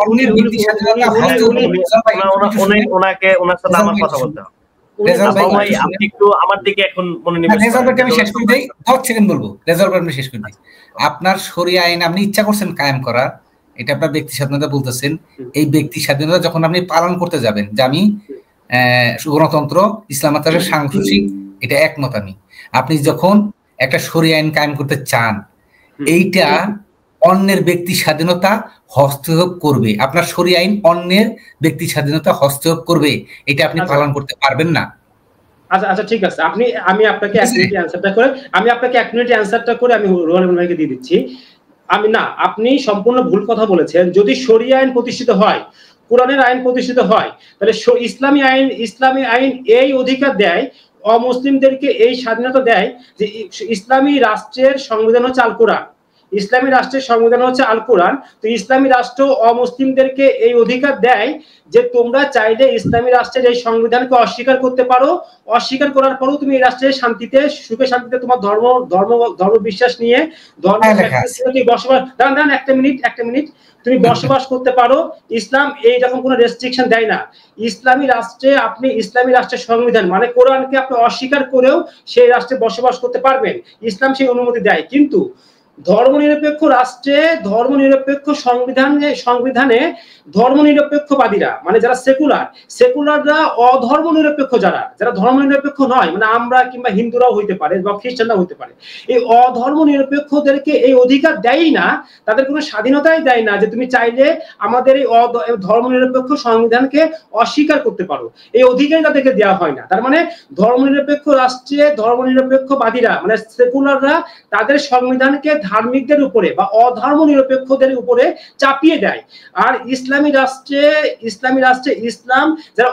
অন্যের ব্যক্তি স্বাধীনতা হস্তক্ষেপ, ওনাকে ওনার সাথে আমার কথা বলতে হবে। আপনি একটু আমার দিকে এখন মনোনিবেশ করেন। আমি শেষ করে দেই, 10 সেকেন্ড বলবো, রেজাল্ট আমি শেষ করে দিই। আপনার শরিয়া আইন আপনি ইচ্ছা করছেন কায়েম করার, এটা আপনার ব্যক্তি স্বাধীনতা বলতেছেন। এই ব্যক্তি স্বাধীনতা যখন আপনি পালন করতে যাবেন যে আমি গণতন্ত্র ইসলামাতের সাংস্কৃতিক, এটা একমত আমি। আপনি যখন একটা শরিয়া আইন কায়েম করতে চান, এইটা অন্যের ব্যক্তি স্বাধীনতা হস্তক্ষেপ করবে, আপনার শরিয়া আইন অন্যের ব্যক্তি স্বাধীনতা হস্তক্ষেপ করবে, এটা আপনি পালন করতে পারবেন না। আচ্ছা ঠিক আছে, আমি আপনাকে 1 মিনিট অ্যানসারটা করে আমি রুহুল আমিন ভাইকে দিয়ে দিচ্ছি। আপনি সম্পূর্ণ ভুল কথা বলেছেন। যদি শরিয়া আইন প্রতিষ্ঠিত হয়, কোরআনের আইন প্রতিষ্ঠিত হয়, তাহলে ইসলামী আইন এই অধিকার দেয়, অমুসলিমদেরকে এই স্বাধীনতা দেয় যে ইসলামী রাষ্ট্রের সংবিধান হচ্ছে আল কোরআন, ইসলামী রাষ্ট্রের সংবিধান হচ্ছে আল কোরআন। তো ইসলামী রাষ্ট্র অমুসলিমদেরকে এই অধিকার দেয় যে তোমরা চাইলে ইসলামী রাষ্ট্রের এই সংবিধানকে অস্বীকার করতে পারো, অস্বীকার করার পরেও তুমি এই রাষ্ট্রের শান্তিতে সুখে শান্তিতে তোমার ধর্ম বিশ্বাস নিয়ে বসবাস, দাঁড়ান একটা মিনিট, তুমি বসবাস করতে পারো। ইসলাম এইরকম কোনো রেস্ট্রিকশন দেয় না। ইসলামী রাষ্ট্রে আপনি ইসলামী রাষ্ট্রের সংবিধান মানে কোরআনকে আপনি অস্বীকার করেও সেই রাষ্ট্রে বসবাস করতে পারবেন, ইসলাম সেই অনুমতি দেয়। কিন্তু ধর্মনিরপেক্ষ রাষ্ট্রে ধর্মনিরপেক্ষ সংবিধানে ধর্মনিরপেক্ষবাদীরা মানে যারা সেকুলাররা অধর্মনিরপেক্ষ, যারা ধর্মনিরপেক্ষ নয়, মানে আমরা কিংবা হিন্দুরাও হইতে পারে বা খ্রিস্টানরাও হইতে পারে, এই অধর্মনিরপেক্ষদেরকে এই অধিকার দেয়ই না, তাদের কোনো স্বাধীনতাই দেয় না যে তুমি চাইলে আমাদের এই ধর্মনিরপেক্ষ সংবিধানকে অস্বীকার করতে পারো, এই অধিকার তাদেরকে দেওয়া হয় না। তার মানে ধর্মনিরপেক্ষ রাষ্ট্রে ধর্মনিরপেক্ষবাদীরা মানে সেকুলাররা তাদের সংবিধানকে ধার্মিকদের উপরে বা অধর্মনিরপেক্ষদের উপরে চাপিয়ে দেয়। আর ইসলামী রাষ্ট্রে ইসলাম যারা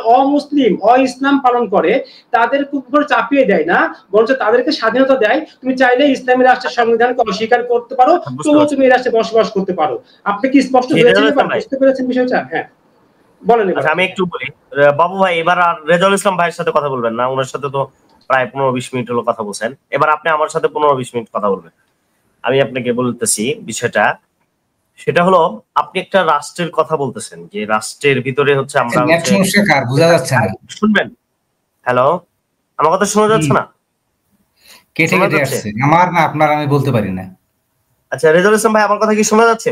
ইসলাম পালন করে তাদের উপরে চাপিয়ে দেয় না, বরঞ্চ তাদেরকে স্বাধীনতা দেয়। তুমি চাইলে ইসলামী রাষ্ট্রের সংবিধানকে অস্বীকার করতে পারো, তবুও তুমি এই রাষ্ট্রে বসবাস করতে পারো। আপনি কি স্পষ্ট বুঝতে পেরেছেন বিষয়টা? হ্যাঁ বলেন। আমি একটু বলি বাবু ভাই, এবার আর রেজাউল ইসলাম ভাইয়ের সাথে কথা বলবেন না, ওনার সাথে তো প্রায় 15-20 মিনিট হলো কথা বলছেন। এবার আপনি আমার সাথে 15-20 মিনিট কথা বলবেন। আমি আপনাকে বলতেছি বিষয়টা, সেটা হলো আপনি একটা রাষ্ট্রের কথা বলতেছেন যে রাষ্ট্রের ভিতরে হচ্ছে আমরা বোঝা যাচ্ছে না, শুনবেন? হ্যালো, আমার কথা শোনা যাচ্ছে না? কেটে কেটে আসছে, আমার না আপনার, আমি বলতে পারি না। আচ্ছা রেজাউল ইসলাম ভাই, আমার কথা কি শোনা যাচ্ছে?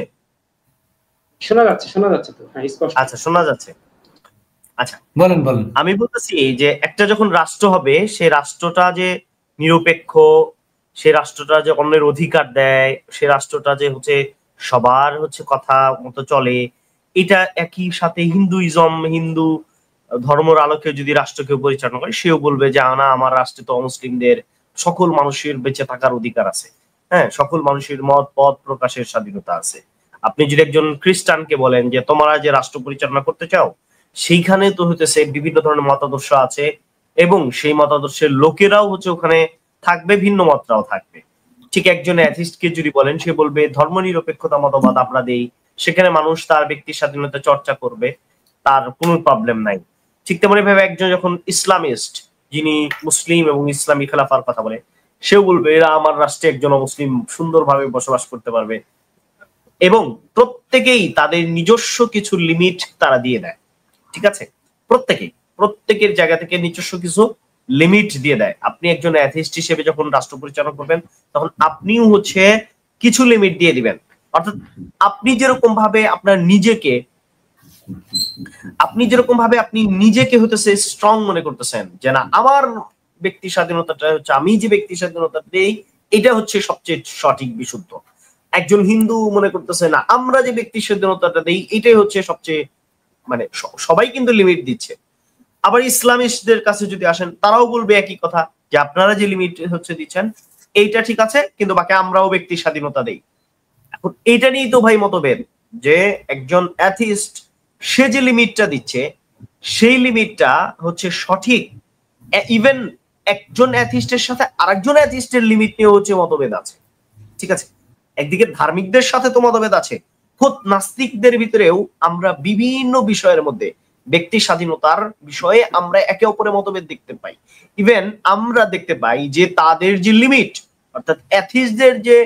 শোনা যাচ্ছে তো, হ্যাঁ স্পষ্ট। আচ্ছা শোনা যাচ্ছে। আচ্ছা বলেন। আমি বলতেছি যে একটা যখন রাষ্ট্র হবে, সেই রাষ্ট্রটা যে নিরপেক্ষ, সেই রাষ্ট্রটা যে অন্যের অধিকার দেয়, সেই রাষ্ট্রটা যে হচ্ছে সবার হচ্ছে কথা মতো চলে, এটা একই সাথে হিন্দু ধর্মের আলোকে যদি রাষ্ট্রকে পরিচালনা করে, সেও বলবে যে না, আমার রাষ্ট্রে তো অমুসলিমদের সকল মানুষের বেঁচে থাকার অধিকার আছে, হ্যাঁ, সকল মানুষের মত পথ প্রকাশের স্বাধীনতা আছে। আপনি যদি একজন খ্রিস্টানকে বলেন যে তোমরা যে রাষ্ট্র পরিচালনা করতে চাও, সেইখানে তো হইতেছে বিভিন্ন ধরনের মতাদর্শ আছে এবং সেই মতাদর্শের লোকেরাও হচ্ছে ওখানে থাকবে, ভিন্ন মতরাও থাকবে। ঠিক একজন অ্যাথিস্টকে যদি বলেন, সে বলবে ধর্মনিরপেক্ষতা মতবাদ আমরা দেই, সেখানে মানুষ তার ব্যক্তি স্বাধীনতা চর্চা করবে, তার কোনো প্রবলেম নাই। ঠিক তেমনি ভাবে একজন যখন ইসলামিস্ট, যিনি মুসলিম এবং ইসলামী খেলাফার কথা বলে, সেও বলবে এরা আমার রাষ্ট্রে একজন মুসলিম সুন্দরভাবে বসবাস করতে পারবে, এবং প্রত্যেকেই তাদের নিজস্ব কিছু লিমিট তারা দিয়ে দেয়, ঠিক আছে? প্রত্যেকের জায়গা থেকে নিজস্ব কিছু লিমিট দিয়ে দেয়। আপনি একজন অ্যাথিস্ট হিসেবে যখন রাষ্ট্র পরিচালনা করবেন তখন আপনিও হচ্ছে কিছু লিমিট দিয়ে দিবেন। অর্থাৎ আপনি যেরকম ভাবে আপনি নিজেকে হতেছে স্ট্রং মনে করতেছেন যে না আমার ব্যক্তি স্বাধীনতাটা হচ্ছে, আমি যে ব্যক্তি স্বাধীনতা দেই এটা হচ্ছে সবচেয়ে সঠিক বিশুদ্ধ। একজন হিন্দু মনে করতেছে না আমরা যে ব্যক্তি স্বাধীনতাটা দেই এটাই হচ্ছে সবচেয়ে, মানে সবাই কিন্তু লিমিট দিচ্ছে। আবার ইসলামিস্টদের কাছে যদি আসেন তারাও বলবে একই কথা যে আপনারা যে লিমিট হচ্ছে দিচ্ছেন এইটা ঠিক আছে, কিন্তু বাকি আমরাও ব্যক্তি স্বাধীনতা দেই। এখন এইটা নিয়েই তো ভাই মতভেদ যে একজন অ্যাথিস্ট সে যে লিমিটটা দিচ্ছে সেই লিমিটটা হচ্ছে সঠিক। ইভেন একজন অ্যাথিস্টের সাথে আরেকজন অ্যাথিস্টের লিমিট নিয়ে হচ্ছে মতভেদ আছে, ঠিক আছে? একদিকে ধার্মিকদের সাথে তো মতভেদ আছে, খোদ নাস্তিকদের ভিতরেও আমরা বিভিন্ন বিষয়ের মধ্যে ব্যক্তি স্বাধীনতার বিষয়ে আমরা একে অপরের মতভেদ দেখতে পাই। ইভেন আমরা দেখতে পাই যে তাদের যে লিমিট, অর্থাৎ অ্যাথিস্টদের যে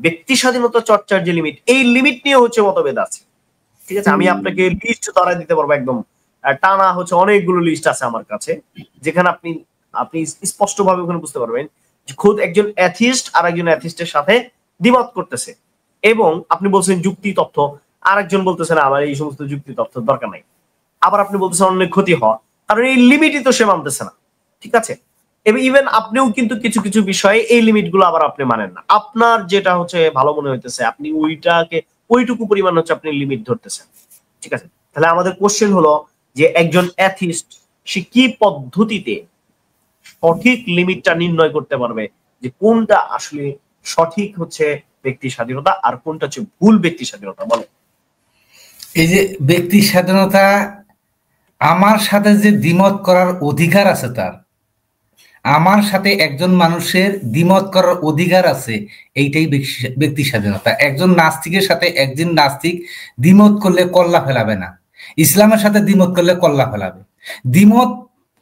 ব্যক্তি স্বাধীনতা চর্চার যে লিমিট, এই লিমিট নিয়ে হচ্ছে মতভেদ আছে, ঠিক আছে? আমি আপনাকে লিস্ট ধরা দিতে পারবো, একদম টানা হচ্ছে অনেকগুলো লিস্ট আছে আমার কাছে, যেখানে আপনি স্পষ্ট ভাবে ওখানে বুঝতে পারবেন যে খোদ একজন অ্যাথিস্ট আর একজন অ্যাথিস্টের সাথে দ্বিমত করতেছে, এবং আপনি বলছেন যুক্তি তথ্য, আরেকজন বলতেছেন আমার এই সমস্ত যুক্তি তথ্য দরকার নাই, আবার আপনি বলতেছেন অনেক ক্ষতি হওয়া, কারণ এই লিমিটই তো সে মানতেছে না, ঠিক আছে? এবং ইভেন আপনিও কিন্তু কিছু কিছু বিষয়ে এই লিমিট গুলো আবার আপনি মানেন না, আপনার যেটা হচ্ছে ভালো মনে হইতেছে আপনি ওইটুকু পরিমাণ হচ্ছে আপনি লিমিট ধরতেছেন, ঠিক আছে? তাহলে আমাদের কোশ্চেন হলো যে একজন অ্যাথিস্ট সে কি পদ্ধতিতে সঠিক লিমিটটা নির্ণয় করতে পারবে যে কোনটা আসলে সঠিক হচ্ছে ব্যক্তি স্বাধীনতা আর কোনটা হচ্ছে ভুল ব্যক্তি স্বাধীনতা? বলো। এই যে ব্যক্তি স্বাধীনতা, আমার সাথে যে দ্বিমত করার অধিকার আছে, তার আমার সাথে একজন মানুষের দ্বিমত করার অধিকার আছে, এইটাই ব্যক্তি স্বাধীনতা। একজন নাস্তিকের সাথে একজন নাস্তিক দ্বিমত করলে কল্লা ফেলাবে না, ইসলামের সাথে দ্বিমত করলে কল্লা ফেলাবে। দ্বিমত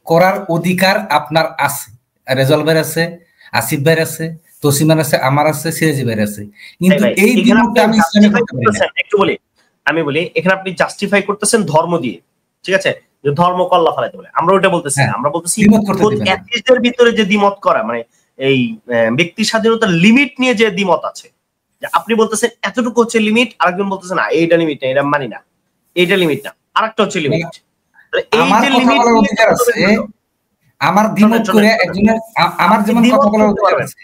করার অধিকার আপনার আছে, রেজল ভাইয়ের আছে, আসিফ ভাইয়ের আছে, তসিমার আছে, আমার আছে, সিরাজি ভাইয়ের আছে, কিন্তু এই দ্বিমতটা আমি ইসলামে করতে পারি না। একটু আমি বলি এখানে আপনি জাস্টিফাই করতেছেন ধর্ম দিয়ে, ঠিক আছে? যে ধর্ম কল্লা ফেলাইতে বলে, আমরা ওটা বলতেছি না, আমরা বলতেছি অ্যাথিস্টদের ভিতরে যে দ্বিমত করা, মানে এই ব্যক্তি স্বাধীনতার লিমিট নিয়ে যে দ্বিমত আছে, যে আপনি বলতেছেন এতটুকু হচ্ছে লিমিট, আরেকজন বলতেছেন না এইটা লিমিট না, এটা মানি না, এইটা লিমিট না, আরেকটা হচ্ছে লিমিট। এই যে লিমিট আমার দ্বিমত করে একজনের, আমার যেমন কথা বলার অধিকার আছে,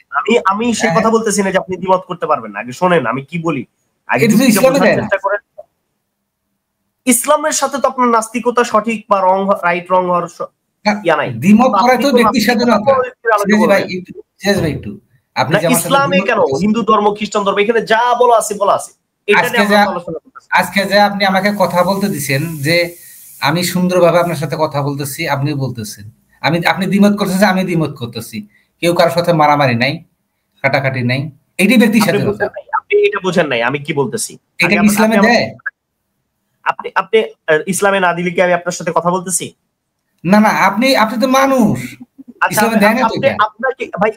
আমি সেই কথা বলতেছি না যে আপনি দ্বিমত করতে পারবেন না। আগে শোনেন আমি কি বলি, আগে চেষ্টা করেন। ইসলামের সাথে তো আপনার নাস্তিকতা সঠিক বা রং, রাইট রং হওয়ার ইয়া নাই। দ্বিমত করা তো ব্যক্তি স্বাধীনতা। একটু আপনি ইসলামে কেন, হিন্দু ধর্ম, খ্রিস্টান ধর্ম, এখানে যা বলা আছে বলা আছে। আজকে যে আপনি আমাকে কথা বলতে দিচ্ছেন, যে আমি সুন্দরভাবে আপনার সাথে কথা বলতেছি, আপনি বলতেছেন আপনি দ্বিমত করতেছেন, আমি দ্বিমত করতেছি, কেউ কারোর সাথে মারামারি নাই, কাটাকাটি নাই, এটি ব্যক্তি স্বাধীনতা। আপনি এটা বোঝেন নাই আমি কি বলতেছি। এটা কি ইসলামে দেয়? আপনি ইসলামে না দিলে কি আমি আপনার সাথে কথা বলতেছি? না না, আপনি তো মানুষ, ইসলামে দেয় না তো এটা। আপনাকে ভাই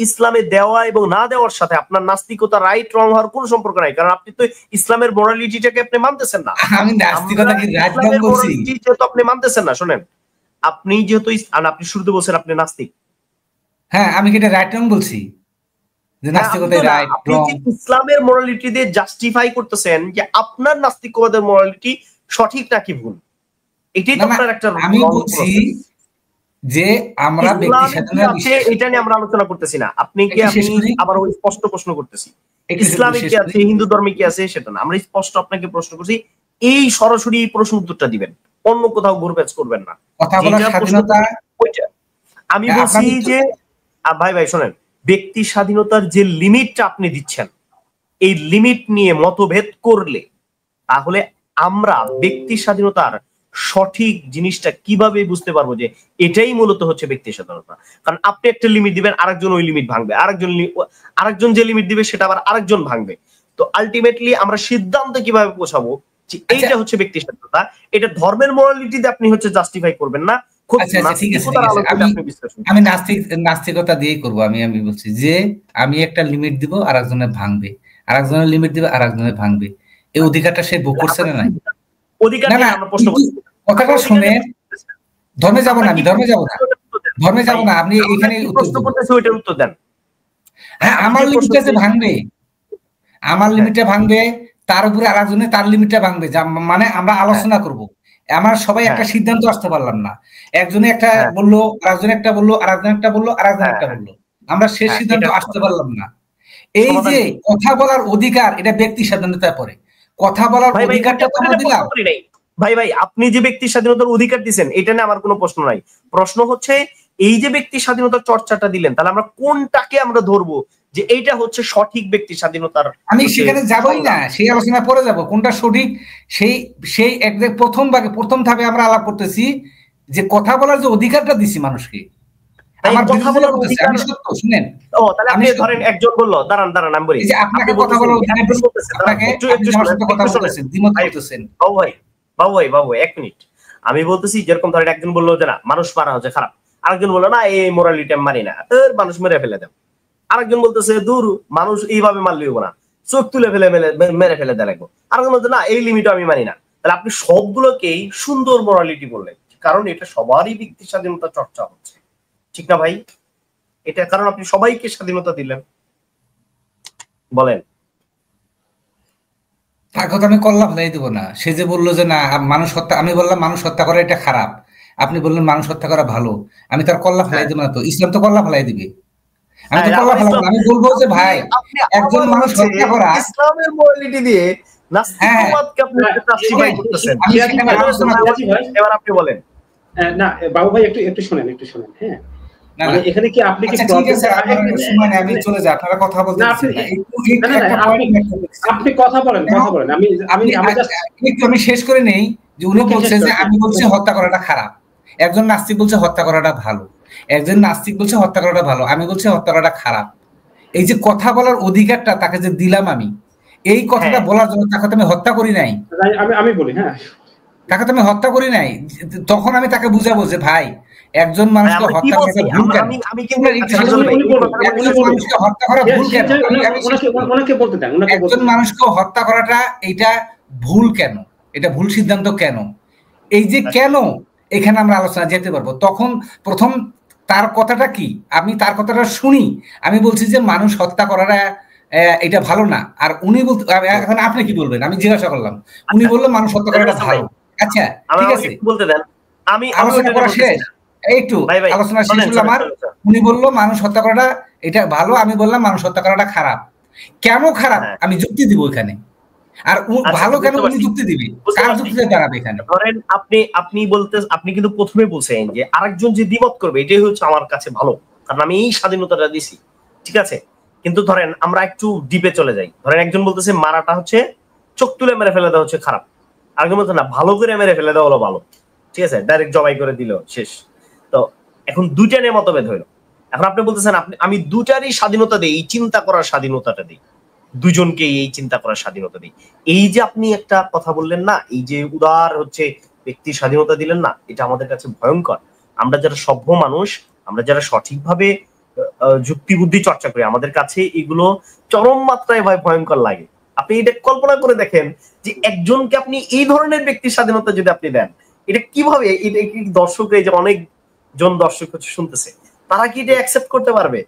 ইসলামে দেওয়া এবং না দেওয়ার সাথে আপনার নাস্তিকতা রাইট রং হওয়ার কোনো সম্পর্ক নাই, কারণ আপনি তো ইসলামের মোরালিটিটাকে আপনি মানতেছেন না। আমি নাস্তিকতা কি রাইট রং বলছি? যেহেতু আপনি মানতেছেন না, শুনেন, আপনি যেহেতু আপনি শুরুতে বলছেন আপনি নাস্তিক। হ্যাঁ, আমি কি এটা রাইট রং বলছি? যে নাস্তিকতাই রাইট রং? ইসলামের মোরালিটি দিয়ে জাস্টিফাই করতেছেন যে আপনার নাস্তিকতার মোরালিটি সঠিক নাকি ভুল, এটাই তো আপনার একটা। আমি বলছি যে আমরা ব্যক্তি স্বাধীনতা, এটা নিয়ে আমরা আলোচনা করতেছি না। আপনি কি আমি আবার ওই স্পষ্ট প্রশ্ন করতেছি, ইসলামে কি আছে, হিন্দু ধর্মে কি আছে সেটা না, আমরা স্পষ্ট আপনাকে প্রশ্ন করছি, এই সরাসরি প্রশ্ন উত্তরটা দিবেন, অন্য কোথাও ঘুরপ্যাচ করবেন না। কথা বলার স্বাধীনতা আমি বলছি যে ভাই শোনেন, ব্যক্তি স্বাধীনতার যে লিমিটটা আপনি দিচ্ছেন, এই লিমিট নিয়ে মতভেদ করলে তাহলে আমরা ব্যক্তি স্বাধীনতার সঠিক জিনিসটা কিভাবে বুঝতে পারবো যে এটাই মূলত হচ্ছে ব্যক্তি স্বাধীনতা? কারণ আপনি একটা লিমিট দিবেন, আরেকজন ওই লিমিট ভাঙবে, আরেকজন যে লিমিট দিবে সেটা আবার আরেকজন ভাঙবে। তো আলটিমেটলি আমরা সিদ্ধান্ত কিভাবে পৌঁছাবো যে এইটা হচ্ছে ব্যক্তি স্বাধীনতা? এটা ধর্মের মোরালিটিতে আপনি হচ্ছে জাস্টিফাই করবেন না। আমি নাস্তিকতা দিয়েই করবো। আমি বলছি যে আমি একটা লিমিট দিব, আর একজনে ভাঙবে, আরেকজনের লিমিট দিবে, আরেকজনের ভাঙবে। এই অধিকারটা সে ভোগ করছে না নাই? অধিকার না নিয়ে না, আমরা প্রশ্ন করছি। কথাটা শুনে ধর্মে যাব না, আমি ধর্মে যাব না, ধর্মে যাব না, আপনি এখানে উত্তর প্রশ্ন দেন। করতেছি, ওইটার উত্তর দেন। হ্যাঁ, আমার লিমিটটা যে ভাঙবে, আমার লিমিটটা ভাঙবে, তার উপরে আরেকজনে তার লিমিটটা ভাঙবে, মানে আমরা আলোচনা করব। আমার সবাই একটা সিদ্ধান্ত আসতে পারলাম না, একজনে একটা বললো, আরেকজন একটা বললো, আরেকজন একটা বললো, আরেকজন একটা বললো, আমরা শেষ সিদ্ধান্ত আসতে পারলাম না। এই যে কথা বলার অধিকার, এটা ব্যক্তি স্বাধীনতায় পড়ে। কথা বলার অধিকারটা তো আমরা দিলাম। ভাই ভাই, আপনি যে ব্যক্তি স্বাধীনতার অধিকার দিচ্ছেন, এটা নিয়ে আমার কোনো প্রশ্ন নাই। প্রশ্ন হচ্ছে এই যে ব্যক্তি স্বাধীনতার চর্চাটা দিলেন, তাহলে আমরা কোনটাকে আমরা ধরবো যে এইটা হচ্ছে সঠিক ব্যক্তি স্বাধীনতার? আমি সেখানে যাবই না, সেই আলোচনা পরে যাব কোনটা সঠিক। সেই একদম প্রথম ধাপে আমরা আলাপ করতেছি যে কথা বলার যে অধিকারটা দিছি মানুষকে, আমার কথা বলার অধিকার। আমি সত্য শুনেন, ও তাহলে আপনি ধরেন একজন বললো, দাঁড়ান আমি বলি, এই যে আপনাকে কথা বলার অধিকার দিছি, আপনাকে আমার সাথে কথা বলতেছেন, দ্বিমত করতেছেন। বাবু ভাই 1 মিনিট। আমি বলতেছি যেরকম ধরেন একজন বললো যে না মানুষ মারা হচ্ছে খারাপ, আরেকজন বললো না এই মোরালিটি আমি মানি না, মানুষ মেরে ফেলে দেন। আরেকজন বলতেছে দূর, মানুষ এইভাবে মারলে হইব না, চোখ তুলে মেরে ফেলে দেয় লাগবো। আরেকজন বলতে না এই লিমিট আমি মানি না। তাহলে আপনি সবগুলোকেই সুন্দর মোরালিটি বললেন, কারণ এটা সবারই ব্যক্তি স্বাধীনতা চর্চা হচ্ছে, ঠিক না ভাই? এটা কারণ আপনি সবাইকে স্বাধীনতা দিলেন। বলেন। তার কথা আমি কল্লা ফেলাই দিব না। সে যে বললো যে না মানুষ হত্যা, আমি বললাম মানুষ হত্যা করা এটা খারাপ, আপনি বললেন মানুষ হত্যা করা ভালো, আমি তার কল্লা ফেলাই দিব না তো? ইসলাম তো কল্লা ফেলাই দিবে, আমি তো কল্লা ফেলাবো না। আমি বলবো যে ভাই একজন মানুষ হত্যা করা ইসলামের মোরালিটি দিয়ে নাস্তিকবাদকে আপনি তাসফিয়াই করতেছেন। এবার আপনি বলেন। না বাবু ভাই একটু শুনেন। হ্যাঁ, মানে এখানে কি আপনি কি আমি চলে যাই, আপনারা কথা বলতে আপনি কথা বলেন আমি শেষ করে নেই। যে উনি বলছে যে আমি বলছি হত্যা করাটা খারাপ, একজন নাস্তিক বলছে হত্যা করাটা ভালো, একজন নাস্তিক বলছে হত্যা করাটা ভালো, আমি বলছি হত্যা করাটা খারাপ। এই যে কথা বলার অধিকারটা তাকে যে দিলাম আমি, এই কথাটা বলার জন্য তাকে তো আমি হত্যা করি নাই। আমি বলি হ্যাঁ, তাকে তো আমি হত্যা করি নাই। তখন আমি তাকে বুঝাবো যে ভাই একজন মানুষকে হত্যা করা ভুল কেন, একজন মানুষকে হত্যা করাটা এটা ভুল কেন, এটা ভুল সিদ্ধান্ত কেন, এই যে কেন, এখানে আমরা আলোচনা যেতে পারবো। তখন প্রথম তার কথাটা কি, আমি তার কথাটা শুনি, আমি বলছি যে মানুষ হত্যা করাটা এটা ভালো না, আর উনি বলতে এখন আপনি কি বলবেন, আমি জিজ্ঞাসা করলাম, উনি বললো মানুষ হত্যা করাটা ভালো। আচ্ছা ঠিক আছে, বলতে দেন, আমি আলোচনা করা শেষ, একটু আলোচনা শেষ হলো আমার। উনি বললো মানুষ হত্যা করাটা এটা ভালো, আমি বললাম মানুষ হত্যা করাটা খারাপ। কেন খারাপ আমি যুক্তি দিব এখানে, আর ভালো কেন উনি যুক্তি দিবে, কার যুক্তিতে দাঁড়াবে এখানে? ধরেন আপনি কিন্তু প্রথমে বলছেন যে আরেকজন যে দ্বিমত করবে এটাই হচ্ছে আমার কাছে ভালো, কারণ আমি এই স্বাধীনতাটা দিছি, ঠিক আছে। কিন্তু ধরেন আমরা একটু ডিপে চলে যাই। ধরেন একজন বলতেছে মারাটা হচ্ছে চোখ তুলে মেরে ফেলে দেওয়া হচ্ছে খারাপ, আরেকজন বলছে না ভালো করে মেরে ফেলে দেওয়া হলো ভালো, ঠিক আছে, ডাইরেক্ট জবাই করে দিল শেষ। তো এখন দুইটা নিয়ে মতভেদ হইলো। এখন আপনি বলতেছেন আমি দুটারই স্বাধীনতা দিই, এই চিন্তা করার স্বাধীনতাটা দিই, দুজনকে এই চিন্তা করার স্বাধীনতা দিই। এই যে আপনি একটা কথা বললেন না, এই যে উদার হচ্ছে ব্যক্তির স্বাধীনতা দিলেন না, এটা আমাদের কাছে ভয়ঙ্কর। আমরা যারা সভ্য মানুষ, আমরা যারা সঠিকভাবে যুক্তি বুদ্ধি চর্চা করি, আমাদের কাছে এগুলো চরম মাত্রায় ভয়ঙ্কর লাগে। আপনি এটা কল্পনা করে দেখেন যে একজনকে আপনি এই ধরনের ব্যক্তির স্বাধীনতা যদি আপনি দেন, এটা কিভাবে, এটা কি দর্শক, এই যে অনেক জন দর্শক হচ্ছে শুনতেছে, তারা কি এটা অ্যাকসেপ্ট করতে পারবে?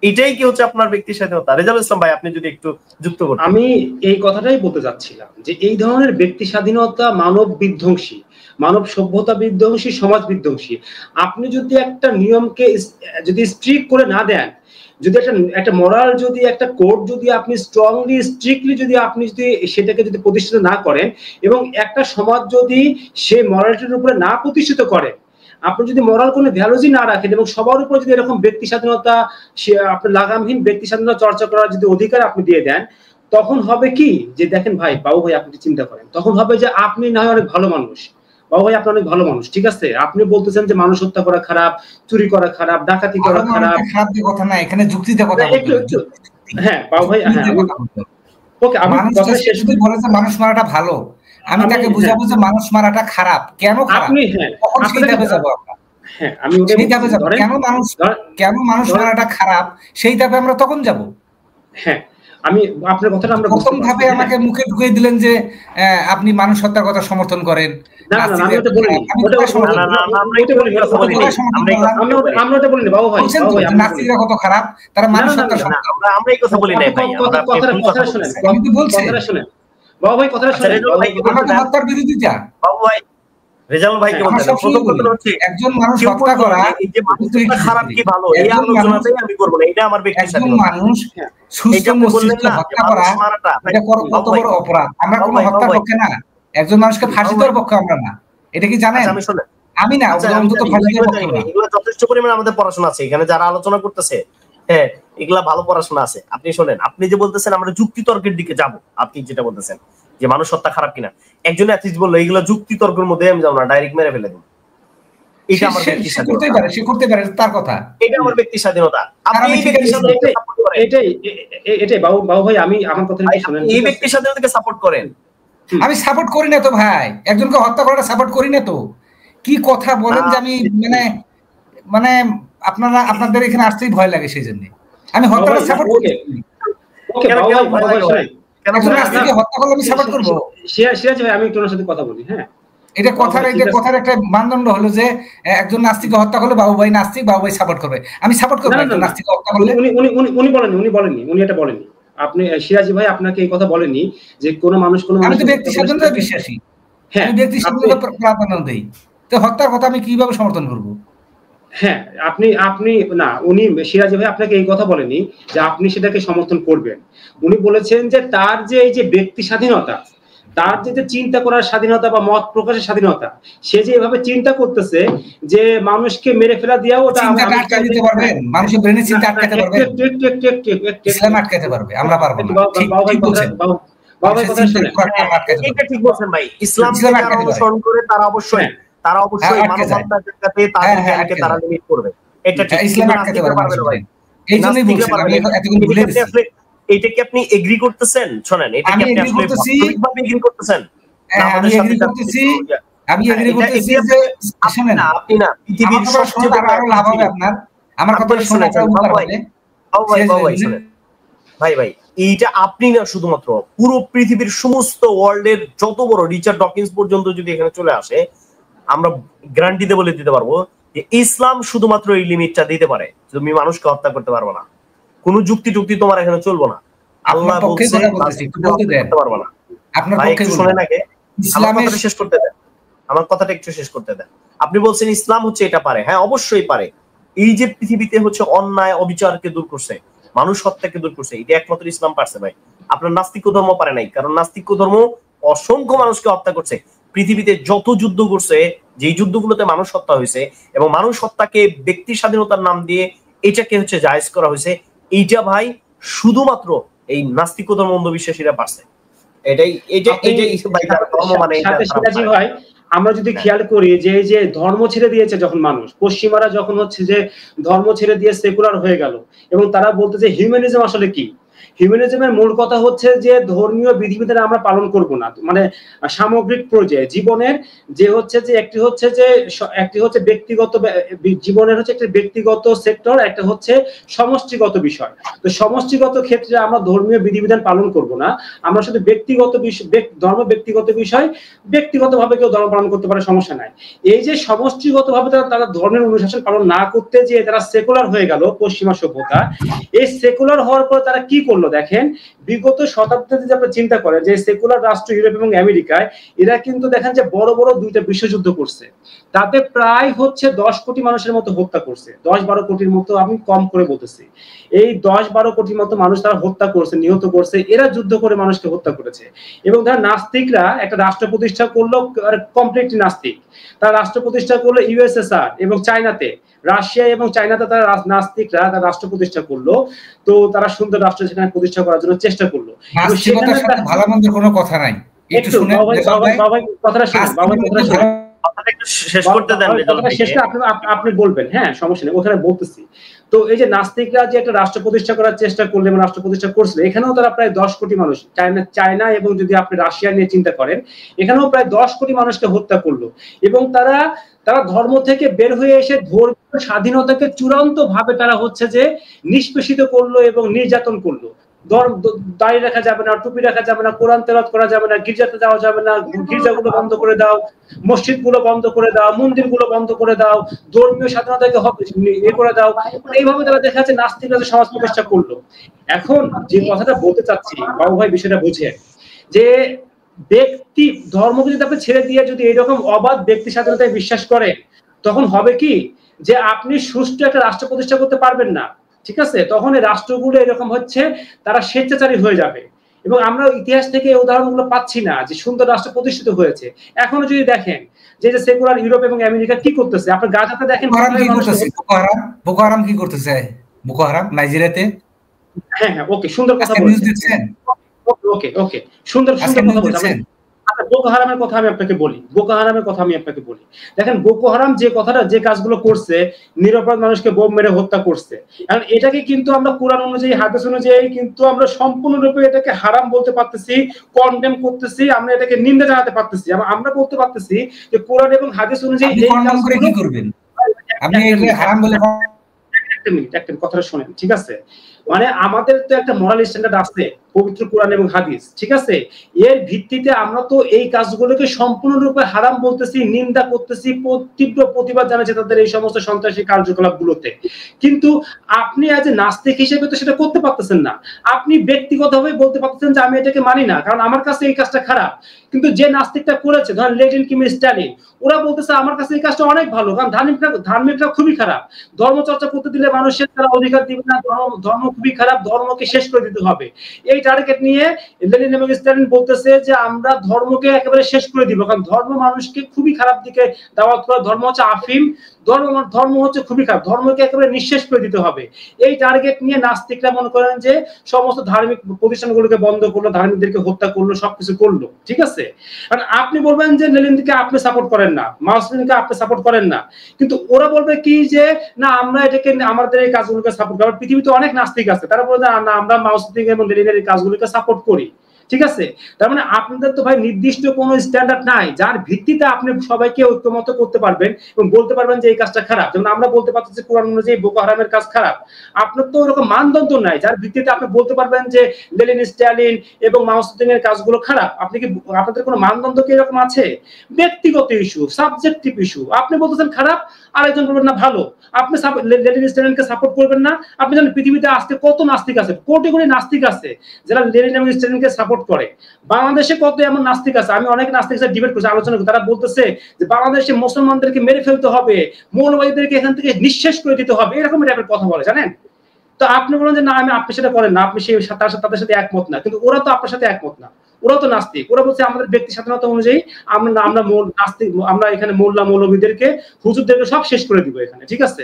এটাই কি হচ্ছে আপনার ব্যক্তি স্বাধীনতা? রেজাউল ইসলাম ভাই আপনি যদি একটু যুক্ত করতেন। আমি এই কথাটাই বলতে যাচ্ছিলাম যে এই ধরনের ব্যক্তি স্বাধীনতা মানব বিধ্বংসী, মানব সভ্যতা বিধ্বংসী, সমাজ বিধ্বংসী। আপনি যদি একটা নিয়মকে যদি স্ট্রিক্ট করে না দেন, যদি একটা মোরাল, যদি একটা কোড যদি আপনি স্ট্রংলি স্ট্রিক্টলি যদি আপনি যদি সেটাকে যদি প্রতিষ্ঠিত না করেন, এবং একটা সমাজ যদি সেই মোরালিটির উপরে না প্রতিষ্ঠিত করে, আপনি যদি মোরাল কোনো ভ্যালুজই না রাখেন এবং সবার উপর যদি এরকম ব্যক্তি স্বাধীনতা, আপনার লাগামহীন ব্যক্তি স্বাধীনতা চর্চা করার যদি অধিকার আপনি দিয়ে দেন, তখন হবে কি যে দেখেন ভাই, বাবু ভাই আপনি চিন্তা করেন, তখন হবে যে আপনি না হয় অনেক ভালো মানুষ, বাবু ভাই আপনি অনেক ভালো মানুষ, ঠিক আছে, আপনি বলতেছেন যে মানুষ হত্যা করা খারাপ, চুরি করা খারাপ, ডাকাতি করা খারাপ, কথা না, এখানে যুক্তিতে কথা বলতে। হ্যাঁ বাবু ভাই, হ্যাঁ ওকে, আমি কথা শেষ করি। বলেছে মানুষ মারাটা ভালো, আমি তাকে বুঝাবো যে মানুষ মারাটা খারাপ, কেন খারাপ, আপনি সেইভাবে যাবো আমরা। হ্যাঁ আমি কেন মানুষ মারাটা খারাপ, সেই ধাপে আমরা তখন যাব। হ্যাঁ আমি আপনার কথাটা আমরা প্রথম ধাপে আমাকে মুখে ঢুকিয়ে দিলেন যে আপনি মানুষ হত্যার কথা সমর্থন করেন। না না আমি ওটা বলিনি, ওটা আমরা ওটা বলিনি বাবু ভাই, নাস্তিকরা কত খারাপ, তারা মানুষ হত্যা আমরা এই কথা বলি নাই ভাই, আমরা কথাটা শুনেন, আমি তো বলছি কথাটা শুনেন বাবু ভাই, কথাটা শুনেন, আমাকে হত্যার বিরোধিতা বাবু ভাই রেজাউল ভাই কি বলছেন, প্রথম কথা হচ্ছে একজন মানুষ হত্যা করা এই যে মানুষটা খারাপ কি ভালো এই আলোচনাটাই আমি করব না, এটা আমার ব্যক্তিগত একজন মানুষ সুস্থ মস্তিষ্কে হত্যা করা এটা কত বড় অপরাধ। আমরা কোনো হত্যার পক্ষে না, একজন মানুষকে ফাঁসি দেওয়ার পক্ষে আমরা না, এটা কি জানেন? আমি না, অন্তত ফাঁসি দেওয়ার পক্ষে না। এগুলো যথেষ্ট পরিমাণে আমাদের পড়াশোনা আছে, এখানে যারা আলোচনা করতেছে হ্যাঁ এগুলা ভালো পড়াশোনা আছে। আপনি শোনেন, আপনি যে বলতেছেন আমরা যুক্তি তর্কের দিকে যাব, আপনি যেটা বলতেছেন যে মানুষ হত্যা খারাপ কিনা, একজন অ্যাথলিস্ট বললো এইগুলো যুক্তি তর্কের মধ্যে আমি যাবো না, ডাইরেক্ট মেরে ফেলে দেব, এটা আমার ব্যক্তি স্বাধীনতা, সে করতে পারে তার কথা, এটা আমার ব্যক্তি স্বাধীনতা। আপনি এই ব্যক্তি স্বাধীনতাকে সাপোর্ট করেন, এটাই বাবু ভাই আমি আমার কথাটা কি শুনেন, এই ব্যক্তি স্বাধীনতাকে সাপোর্ট করেন। আমি সাপোর্ট করি না তো ভাই, একজনকে হত্যা করাটা সাপোর্ট করি না তো। কি কথা বলেন যে আমি মানে আপনাদের এখানে আসতেই ভয় লাগে, সেই জন্য আমি হত্যাটা সাপোর্ট করি। ওকে বাবু ভাই শুনেন, একজন নাস্তিককে হত্যা করলে আমি সাপোর্ট করব? সিরাজ ভাই আমি তোমার সাথে কথা বলি, হ্যাঁ এটা কথার একটা মানদণ্ড হলো যে একজন নাস্তিককে হত্যা করলে বাবু ভাই নাস্তিক, বাবু ভাই সাপোর্ট করবে, আমি সাপোর্ট করব একজন নাস্তিককে হত্যা করলে? উনি এটা বলেননি, আপনি সিরাজ ভাই আপনাকে এই কথা বলেননি যে কোন মানুষ আমি তো ব্যক্তি স্বাধীনতায় বিশ্বাসী, আমি ব্যক্তি স্বাধীনতা প্রাধান্য দেই, তো হত্যার কথা আমি কিভাবে সমর্থন করব? হ্যাঁ আপনি না, উনি সিরাজ ভাই আপনাকে এই কথা বলেনি যে আপনি সেটাকে সমর্থন করবেন। উনি বলেছেন যে তার যে এই যে ব্যক্তি স্বাধীনতা, তার যে চিন্তা করার স্বাধীনতা বা মত প্রকাশের স্বাধীনতা, সে যে এভাবে চিন্তা করতেছে যে মানুষকে মেরে ফেলা দিয়েও ওটা আটকে দিতে পারবেন, মানুষের ব্রেনে চিন্তা আটকাতে পারবে, ইসলাম আটকাতে পারবে, আমরা পারবো না। ঠিক বলছেন বাবা, কথা শুনেন, এটা ঠিক বলছেন ভাই, ইসলাম যারা অনুসরণ করে তারা অবশ্যই মানবতার জায়গাতে তাদের তারা লিমিট করবে, এটা ঠিক, ইসলাম আটকাতে পারবে না ভাই, এইজন্যই বলছি আমি এতক্ষণ ভুলে গেছি। এইটা কি আপনি এগ্রি করতেছেন? শুনেন, এটা কি আপনি আসলে বাস্তবিকভাবে এগ্রি করতেছেন? আমি এগ্রি করতেছি যে শুনেন, আপনি না পৃথিবীর সবচেয়ে বড় আরো লাভ হবে আপনার, আমার কথা শুনে আপনার উপকার হবে। ভাই এইটা আপনি না, শুধুমাত্র পুরো পৃথিবীর সমস্ত ওয়ার্ল্ডের যত বড় রিচার্ড ডকিন্স পর্যন্ত যদি এখানে চলে আসে, আমরা গ্যারান্টি দিয়ে বলে দিতে পারবো যে ইসলাম শুধুমাত্র এই লিমিটটা দিতে পারে, তুমি মানুষকে হত্যা করতে পারবে না, কোনো যুক্তি তোমার এখানে চলবো না। আল্লাহ বলছে করতে পারবে না। আপনার পক্ষে শুনেন আগে, আমার কথাটা শেষ করতে দেন, আমার কথাটা একটু শেষ করতে দেন। আপনি বলছেন ইসলাম হচ্ছে এটা পারে, হ্যাঁ অবশ্যই পারে। এই যে পৃথিবীতে হচ্ছে অন্যায় অবিচারকে দূর করছে, মানুষ হত্যাকে দূর করছে, এটা একমাত্র ইসলাম পারছে ভাই। আপনার নাস্তিক্য ধর্ম পারে নাই, কারণ নাস্তিক্য ধর্ম অসংখ্য মানুষকে হত্যা করছে, পৃথিবীতে যত যুদ্ধ করছে, যেই যুদ্ধগুলোতে মানুষ হত্যা হয়েছে এবং মানুষ হত্যাকে ব্যক্তি স্বাধীনতার নাম দিয়ে এটাকে হচ্ছে জায়েজ করা হয়েছে, এইটা ভাই শুধুমাত্র এই নাস্তিক্য ধর্ম অন্ধবিশ্বাসীরা পারছে। ভাই আমরা যদি খেয়াল করি যে ধর্ম ছেড়ে দিয়েছে যখন মানুষ, পশ্চিমারা যখন হচ্ছে যে ধর্ম ছেড়ে দিয়ে সেকুলার হয়ে গেল, এবং তারা বলতে যে হিউম্যানিজম আসলে কি, হিউম্যানিজমের মূল কথা হচ্ছে যে ধর্মীয় বিধিবিধান আমরা পালন করব না, মানে সামগ্রিক পর্যায়ে জীবনের যে হচ্ছে যে একটি হচ্ছে ব্যক্তিগত জীবনের হচ্ছে একটা ব্যক্তিগত সেক্টর, একটা হচ্ছে সমষ্টিগত বিষয়। তো সমষ্টিগত ক্ষেত্রে আমরা ধর্মীয় বিধিবিধান পালন করব না, আমরা শুধু ব্যক্তিগত ধর্ম ব্যক্তিগত বিষয়, ব্যক্তিগতভাবে কেউ ধর্ম পালন করতে পারে, সমস্যা নাই। এই যে সমষ্টিগতভাবে তারা ধর্মের অনুশাসন পালন না করতে যে তারা সেকুলার হয়ে গেল পশ্চিমা সভ্যতা, এই সেকুলার হওয়ার পর তারা কি করলো দেখেন, বিগত শতাব্দীতে যদি আপনি চিন্তা করেন যে সেকুলার রাষ্ট্র ইউরোপ এবং আমেরিকায়, এরা কিন্তু দেখেন যে বড় বড় দুইটা বিশ্বযুদ্ধ করছে, তাতে প্রায় হচ্ছে 10 কোটি মানুষের মতো হত্যা করছে, 10-12 কোটির মতো, আমি কম করে বলতেছি, এই 10-12 কোটির মতো মানুষ তারা হত্যা করছে, নিহত করছে, এরা যুদ্ধ করে মানুষকে হত্যা করেছে। এবং তারা নাস্তিকরা একটা রাষ্ট্র প্রতিষ্ঠা করলো, কমপ্লিটলি নাস্তিক, তারা রাষ্ট্র প্রতিষ্ঠা করলো ইউএসএসআর এবং চায়নাতে, রাশিয়া এবং চায়নাতে তারা নাস্তিকরা তারা রাষ্ট্র প্রতিষ্ঠা করলো। তো তারা সুন্দর রাষ্ট্র সেখানে প্রতিষ্ঠা করার জন্য চেষ্টা করলো। নাস্তিকতার সাথে ভালো মন্দের কোনো কথা নাই, একটু শুনেন বাবা কথাটা শুনুন, বাবা কথাটা শুনুন, শেষ করতে দেন, শেষটা আপনি বলবেন, হ্যাঁ সমস্যা নেই, ওখানে বলতেছি। তো এই যে নাস্তিকরা যে একটা রাষ্ট্র প্রতিষ্ঠা করার চেষ্টা করলে এবং রাষ্ট্র প্রতিষ্ঠা করছিল, এখানেও তারা প্রায় 10 কোটি মানুষ, চায়না এবং যদি আপনি রাশিয়া নিয়ে চিন্তা করেন, এখানেও প্রায় 10 কোটি মানুষকে হত্যা করলো। এবং তারা ধর্ম থেকে বের হয়ে এসে ধর্মীয় স্বাধীনতাকে চূড়ান্ত ভাবে তারা হচ্ছে যে নিষ্পেষিত করলো এবং নির্যাতন করলো। দাড়ি রাখা যাবে না, টুপি রাখা যাবে না, কোরআন তেলাওয়াত করা যাবে না, গির্জাতে যাওয়া যাবে না, গির্জাগুলো বন্ধ করে দাও, মসজিদগুলো বন্ধ করে দাও, মন্দিরগুলো বন্ধ করে দাও, ধর্মীয় স্বাধীনতাকে করে দাও। এইভাবে তারা দেখা যাচ্ছে নাস্তিকরা সমাজ প্রতিষ্ঠা করলো। এখন যে কথাটা বলতে চাচ্ছি বাবু ভাই বিষয়টা বুঝে, যে ব্যক্তি ধর্মকে যদি আপনি ছেড়ে দিয়ে যদি এইরকম অবাধ ব্যক্তি স্বাধীনতায় বিশ্বাস করেন, তখন হবে কি যে আপনি সুষ্ঠু একটা রাষ্ট্র প্রতিষ্ঠা করতে পারবেন না। ঠিক আছে, তখন এই রাষ্ট্রগুলো এরকম হচ্ছে তারা স্বেচ্ছাচারী হয়ে যাবে। এবং আমরা ইতিহাস থেকে এই উদাহরণগুলো পাচ্ছি না যে সুন্দর রাষ্ট্র প্রতিষ্ঠিত হয়েছে। এখনো যদি দেখেন যে সেকুলার ইউরোপ এবং আমেরিকা কি করতেছে, আপনি গাজাতে দেখেন বোকো হারাম কি করতেছে, বোকো হারাম নাইজেরিয়াতে। হ্যাঁ হ্যাঁ, ওকে, সুন্দর কথা বলেছেন। ওকে ওকে, সুন্দর সুন্দর কথা বলেছেন। বোকো হারামের কথা আমি আপনাকে বলি, দেখেন বোকো হারাম যে কথাটা, যে কাজগুলো করছে, নিরপরাধ মানুষকে বোম মেরে হত্যা করছে। এখন এটাকে কিন্তু আমরা কোরআন অনুযায়ী, হাদিস অনুযায়ী কিন্তু আমরা সম্পূর্ণরূপে এটাকে হারাম বলতে পারতেছি, কন্ডেম করতেছি, আমরা এটাকে নিন্দা জানাতে পারতেছি। আমরা বলতে পারতেছি যে কোরআন এবং হাদিস অনুযায়ী এই কাজগুলো কি করবেন। আপনি এই হারাম বলে একটা মিনিট কথাটা শুনেন, ঠিক আছে? মানে আমাদের তো একটা মোরাল স্ট্যান্ডার্ড আছে, পবিত্র কোরআন এবং হাদিস, ঠিক আছে? এর ভিত্তিতে আমরা তো এই কাজগুলোকে সম্পূর্ণরূপে হারাম বলতেছি, নিন্দা করতেছি, তীব্র প্রতিবাদ জানাচ্ছি তাদের এই সমস্ত সন্ত্রাসী কার্যকলাপগুলোতে। কিন্তু আপনি আজ নাস্তিক হিসেবে তো সেটা করতে পারতেছেন না। আপনি ব্যক্তিগতভাবে বলতে পারতেছেন যে আমি এটাকে মানি না, কারণ আমার কাছে এই কাজটা খারাপ। কিন্তু যে নাস্তিকটা করেছে, ধরেন লেনিন কিংবা স্ট্যালিন, ওরা বলতেছে আমার কাছে এই কাজটা অনেক ভালো, কারণ ধার্মিকরা খুবই খারাপ, ধর্ম চর্চা করতে দিলে মানুষের তারা অধিকার দিবে না, ধর্ম খুবই খারাপ, ধর্মকে শেষ করে দিতে হবে। এই টার্গেট নিয়ে লেনিন এবং স্ট্যালিন বলতেছে যে আমরা ধর্মকে একেবারে শেষ করে দিব, কারণ ধর্ম মানুষকে খুবই খারাপ দিকে দাওয়াত করে, ধর্ম হচ্ছে আফিম, ধর্ম হচ্ছে খুবই খারাপ, ধর্মকে একেবারে নিঃশেষ করে দিতে হবে। এই টার্গেট নিয়ে নাস্তিকরা মনে করেন যে সমস্ত ধার্মিক প্রতিষ্ঠানগুলোকে বন্ধ করলো, ধার্মিকদেরকে হত্যা করলো, সবকিছু করলো, ঠিক আছে? কারণ আপনি বলবেন যে লেনিনকে আপনি সাপোর্ট করেন না, মার্কসকে আপনি সাপোর্ট করেন না, কিন্তু ওরা বলবে কি যে না আমরা এটাকে, আমাদের এই কাজগুলোকে সাপোর্ট করি। পৃথিবীতে অনেক নাস্তিক আছে, তারা বলে না আমরা মার্কসকে এবং লেনিনের এই কাজগুলোকে সাপোর্ট করি, ঠিক আছে? তার মানে আপনাদের তো ভাই নির্দিষ্ট কোনো স্ট্যান্ডার্ড নাই যার ভিত্তিতে আপনি সবাইকে ঐক্যমত করতে পারবেন এবং বলতে পারবেন যে এই কাজটা খারাপ। যেমন আমরা বলতে পারতেছি কোরআন অনুযায়ী বোকো হারামের কাজ খারাপ, আপনার তো ওরকম মানদণ্ড নাই যার ভিত্তিতে আপনি বলতে পারবেন যে লেনিন, স্ট্যালিন এবং মাও সেতুংয়ের কাজগুলো খারাপ। আপনি কি, আপনাদের কোনো মানদণ্ড কি এরকম আছে? ব্যক্তিগত ইস্যু, সাবজেক্টিভ ইস্যু, আপনি বলতেছেন খারাপ, আরেকজন বলবেন না ভালো। আপনি লেনিন, স্ট্যালিনকে সাপোর্ট করবেন না। আপনি জানেন পৃথিবীতে আজকে কত নাস্তিক আছে, কোটি কোটি নাস্তিক আছে যারা লেনিন এবং স্ট্যালিনকে সাপোর্ট করে। বাংলাদেশে কত এমন নাস্তিক আছে, আমি অনেক নাস্তিকের সাথে ডিবেট করছি, আলোচনা করি, তারা বলতেছে যে বাংলাদেশে মুসলমানদেরকে মেরে ফেলতে হবে, মৌলবাদীদেরকে এখান থেকে নিঃশেষ করে দিতে হবে, এরকম টাইপের কথা বলে, জানেন? তো আপনি বলেন যে না আমি আপনার সাথে করেন না, আপনি সেই তাদের সাথে একমত না, কিন্তু ওরা তো আপনার সাথে একমত না, ওরা তো নাস্তিক। ওরা বলছে আমাদের ব্যক্তি স্বাধীনতা অনুযায়ী আমরা নাস্তিক, আমরা এখানে মোল্লা মৌলবীদেরকে, হুজুরদেরকে সব শেষ করে দিব এখানে, ঠিক আছে?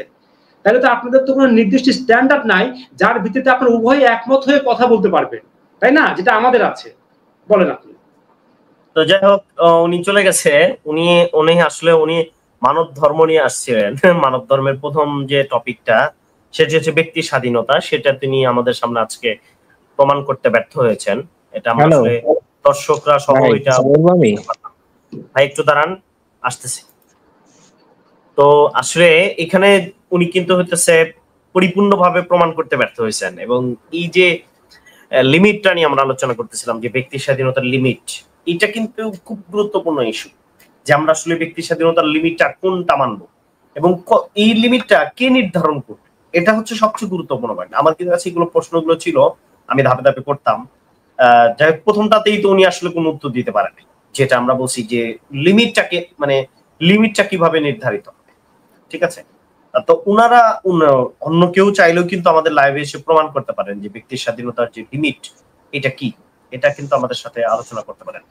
তাহলে তো আপনাদের তো কোনো নির্দিষ্ট স্ট্যান্ডার্ড নাই যার ভিত্তিতে আপনারা উভয় একমত হয়ে কথা বলতে পারবেন, তাই না? যেটা আমাদের আছে। বলেন আপনি। তো যাই হোক, উনি চলে গেছে। উনি আসলে মানব ধর্ম নিয়ে আসছিলেন। মানব ধর্মের প্রথম যে টপিকটা সেটি হচ্ছে ব্যক্তি স্বাধীনতা, সেটা তিনি আমাদের সামনে আজকে প্রমাণ করতে ব্যর্থ হয়েছেন। এটা আমরা আসলে দর্শকরা সহ এটা ভাই একটু দাঁড়ান, আসতেছে। তো আসলে এখানে উনি কিন্তু হচ্ছে পরিপূর্ণভাবে প্রমাণ করতে ব্যর্থ হয়েছেন। এবং এই যে লিমিটটা নিয়ে আমরা আলোচনা করতেছিলাম, যে ব্যক্তি স্বাধীনতার লিমিট, এটা কিন্তু খুব গুরুত্বপূর্ণ ইস্যু, যে আমরা আসলে ব্যক্তি স্বাধীনতার লিমিটটা কোনটা মানবো এবং এই লিমিটটা কে নির্ধারণ করবে, এটা হচ্ছে সবচেয়ে গুরুত্বপূর্ণ পয়েন্ট। আমার কাছে এগুলো প্রশ্নগুলো ছিল, আমি ধাপে ধাপে করতাম। যাই হোক, প্রথমটাতেই তো উনি আসলে কোনো উত্তর দিতে পারেনি, যেটা আমরা বলছি যে লিমিটটা কিভাবে নির্ধারিত হবে, ঠিক আছে? তো উনারা অন্য কেউ চাইলেও কিন্তু আমাদের লাইভে এসে প্রমাণ করতে পারেন যে ব্যক্তির স্বাধীনতার যে লিমিট এটা কি, এটা কিন্তু আমাদের সাথে আলোচনা করতে পারেন।